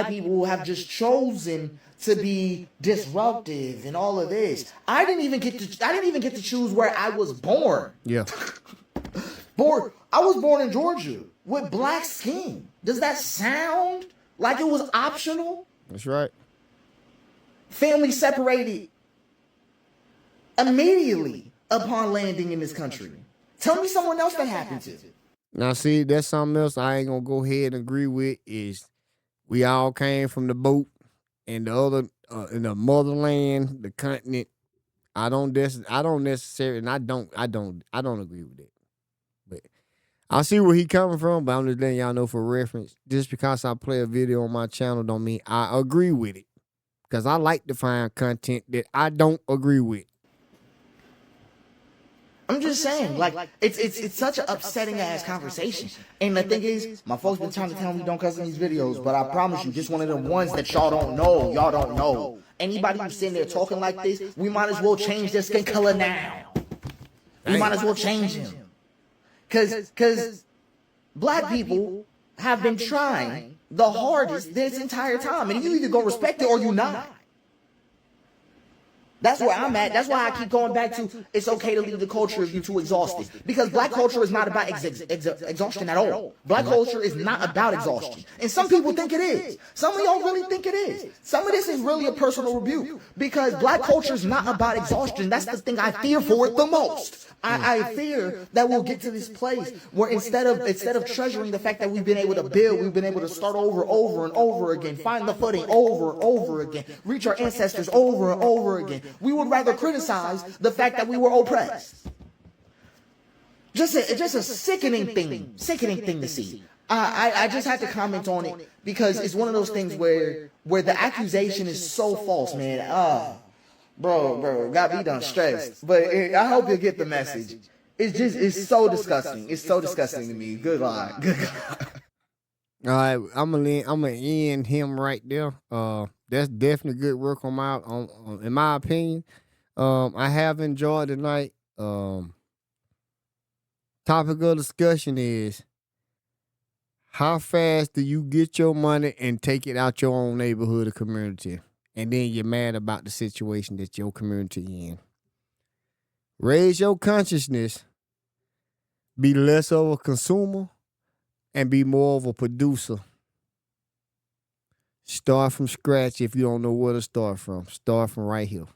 people have just chosen to be disruptive and all of this. I didn't even get to choose where I was born. Yeah. I was born in Georgia with black skin. Does that sound like it was optional? That's right. Family separated immediately upon landing in this country. Tell me someone else that happened to. Now, see, that's something else I ain't gonna go ahead and agree with is we all came from the boat and the other in the motherland, the continent. I don't necessarily, and I don't agree with it. But I see where he coming from, but I'm just letting y'all know for reference. Just because I play a video on my channel don't mean I agree with it. Because I like to find content that I don't agree with. I'm just saying, like, it's such an upsetting ass conversation. And the thing is, my folks been trying to tell me don't cuss in these videos, but I promise you, just one of them ones that y'all don't know. Anybody who's sitting there talking like this, we might as well change their skin color now. We might as well change them. Cause black people have been trying the hardest this entire time. And you either gonna respect it or you not. That's where I'm at. That's why I keep going back to it's okay to leave the culture if you're too exhausted. Because black culture is not about exhaustion at all. Black culture is not about exhaustion. And some people think it is. Some of y'all really think it is. Some of this is really a personal rebuke. Because black culture is not about exhaustion. That's the thing I fear for it the most. I fear that we'll get to this place where instead of treasuring the fact that we've been able to build, we've been able to start over and over again, find the footing over and over again, reach our ancestors over and over again. We would rather criticize the fact that we were oppressed. Just a sickening thing to see. I just had to comment on it because it's one of those things where the accusation is so false, man. Bro, got me done stressed. But I hope you get the message. It's so disgusting. It's so disgusting to me. Good line. Good line. All right, I'm gonna end him right there. That's definitely good work in my opinion. I have enjoyed tonight. Topic of discussion is how fast do you get your money and take it out your own neighborhood or community? And then you're mad about the situation that your community in. Raise your consciousness. Be less of a consumer and be more of a producer. Start from scratch if you don't know where to start from. Start from right here.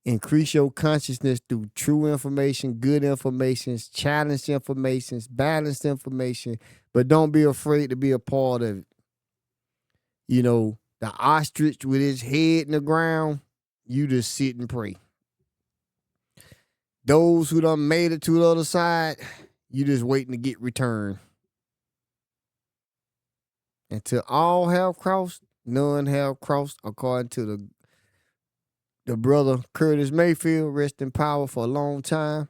Increase your consciousness through true information, good information, challenged information, balanced information, but don't be afraid to be a part of it. You know, the ostrich with his head in the ground, you just sit and pray. Those who done made it to the other side, you just waiting to get returned. Until all have crossed, none have crossed, according to the brother Curtis Mayfield, rest in power for a long time.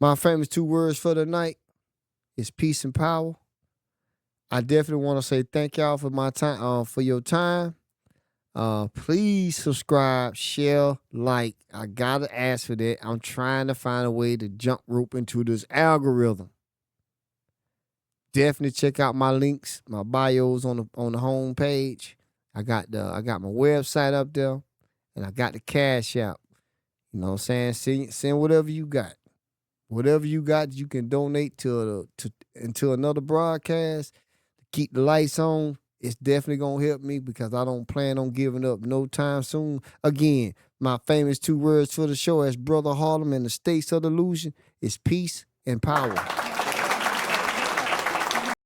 My famous 2 words for the night is peace and power. I definitely want to say thank y'all for my time, for your time. Please subscribe, share, like. I gotta ask for that. I'm trying to find a way to jump rope into this algorithm. Definitely check out my links, my bios on the home page. I got my website up there, and I got the Cash App. You know what I'm saying? Send whatever you got. Whatever you got, you can donate to another broadcast. Keep the lights on. It's definitely going to help me because I don't plan on giving up no time soon. Again, my famous 2 words for the show as Brother Harlem and the States of Illusion is peace and power.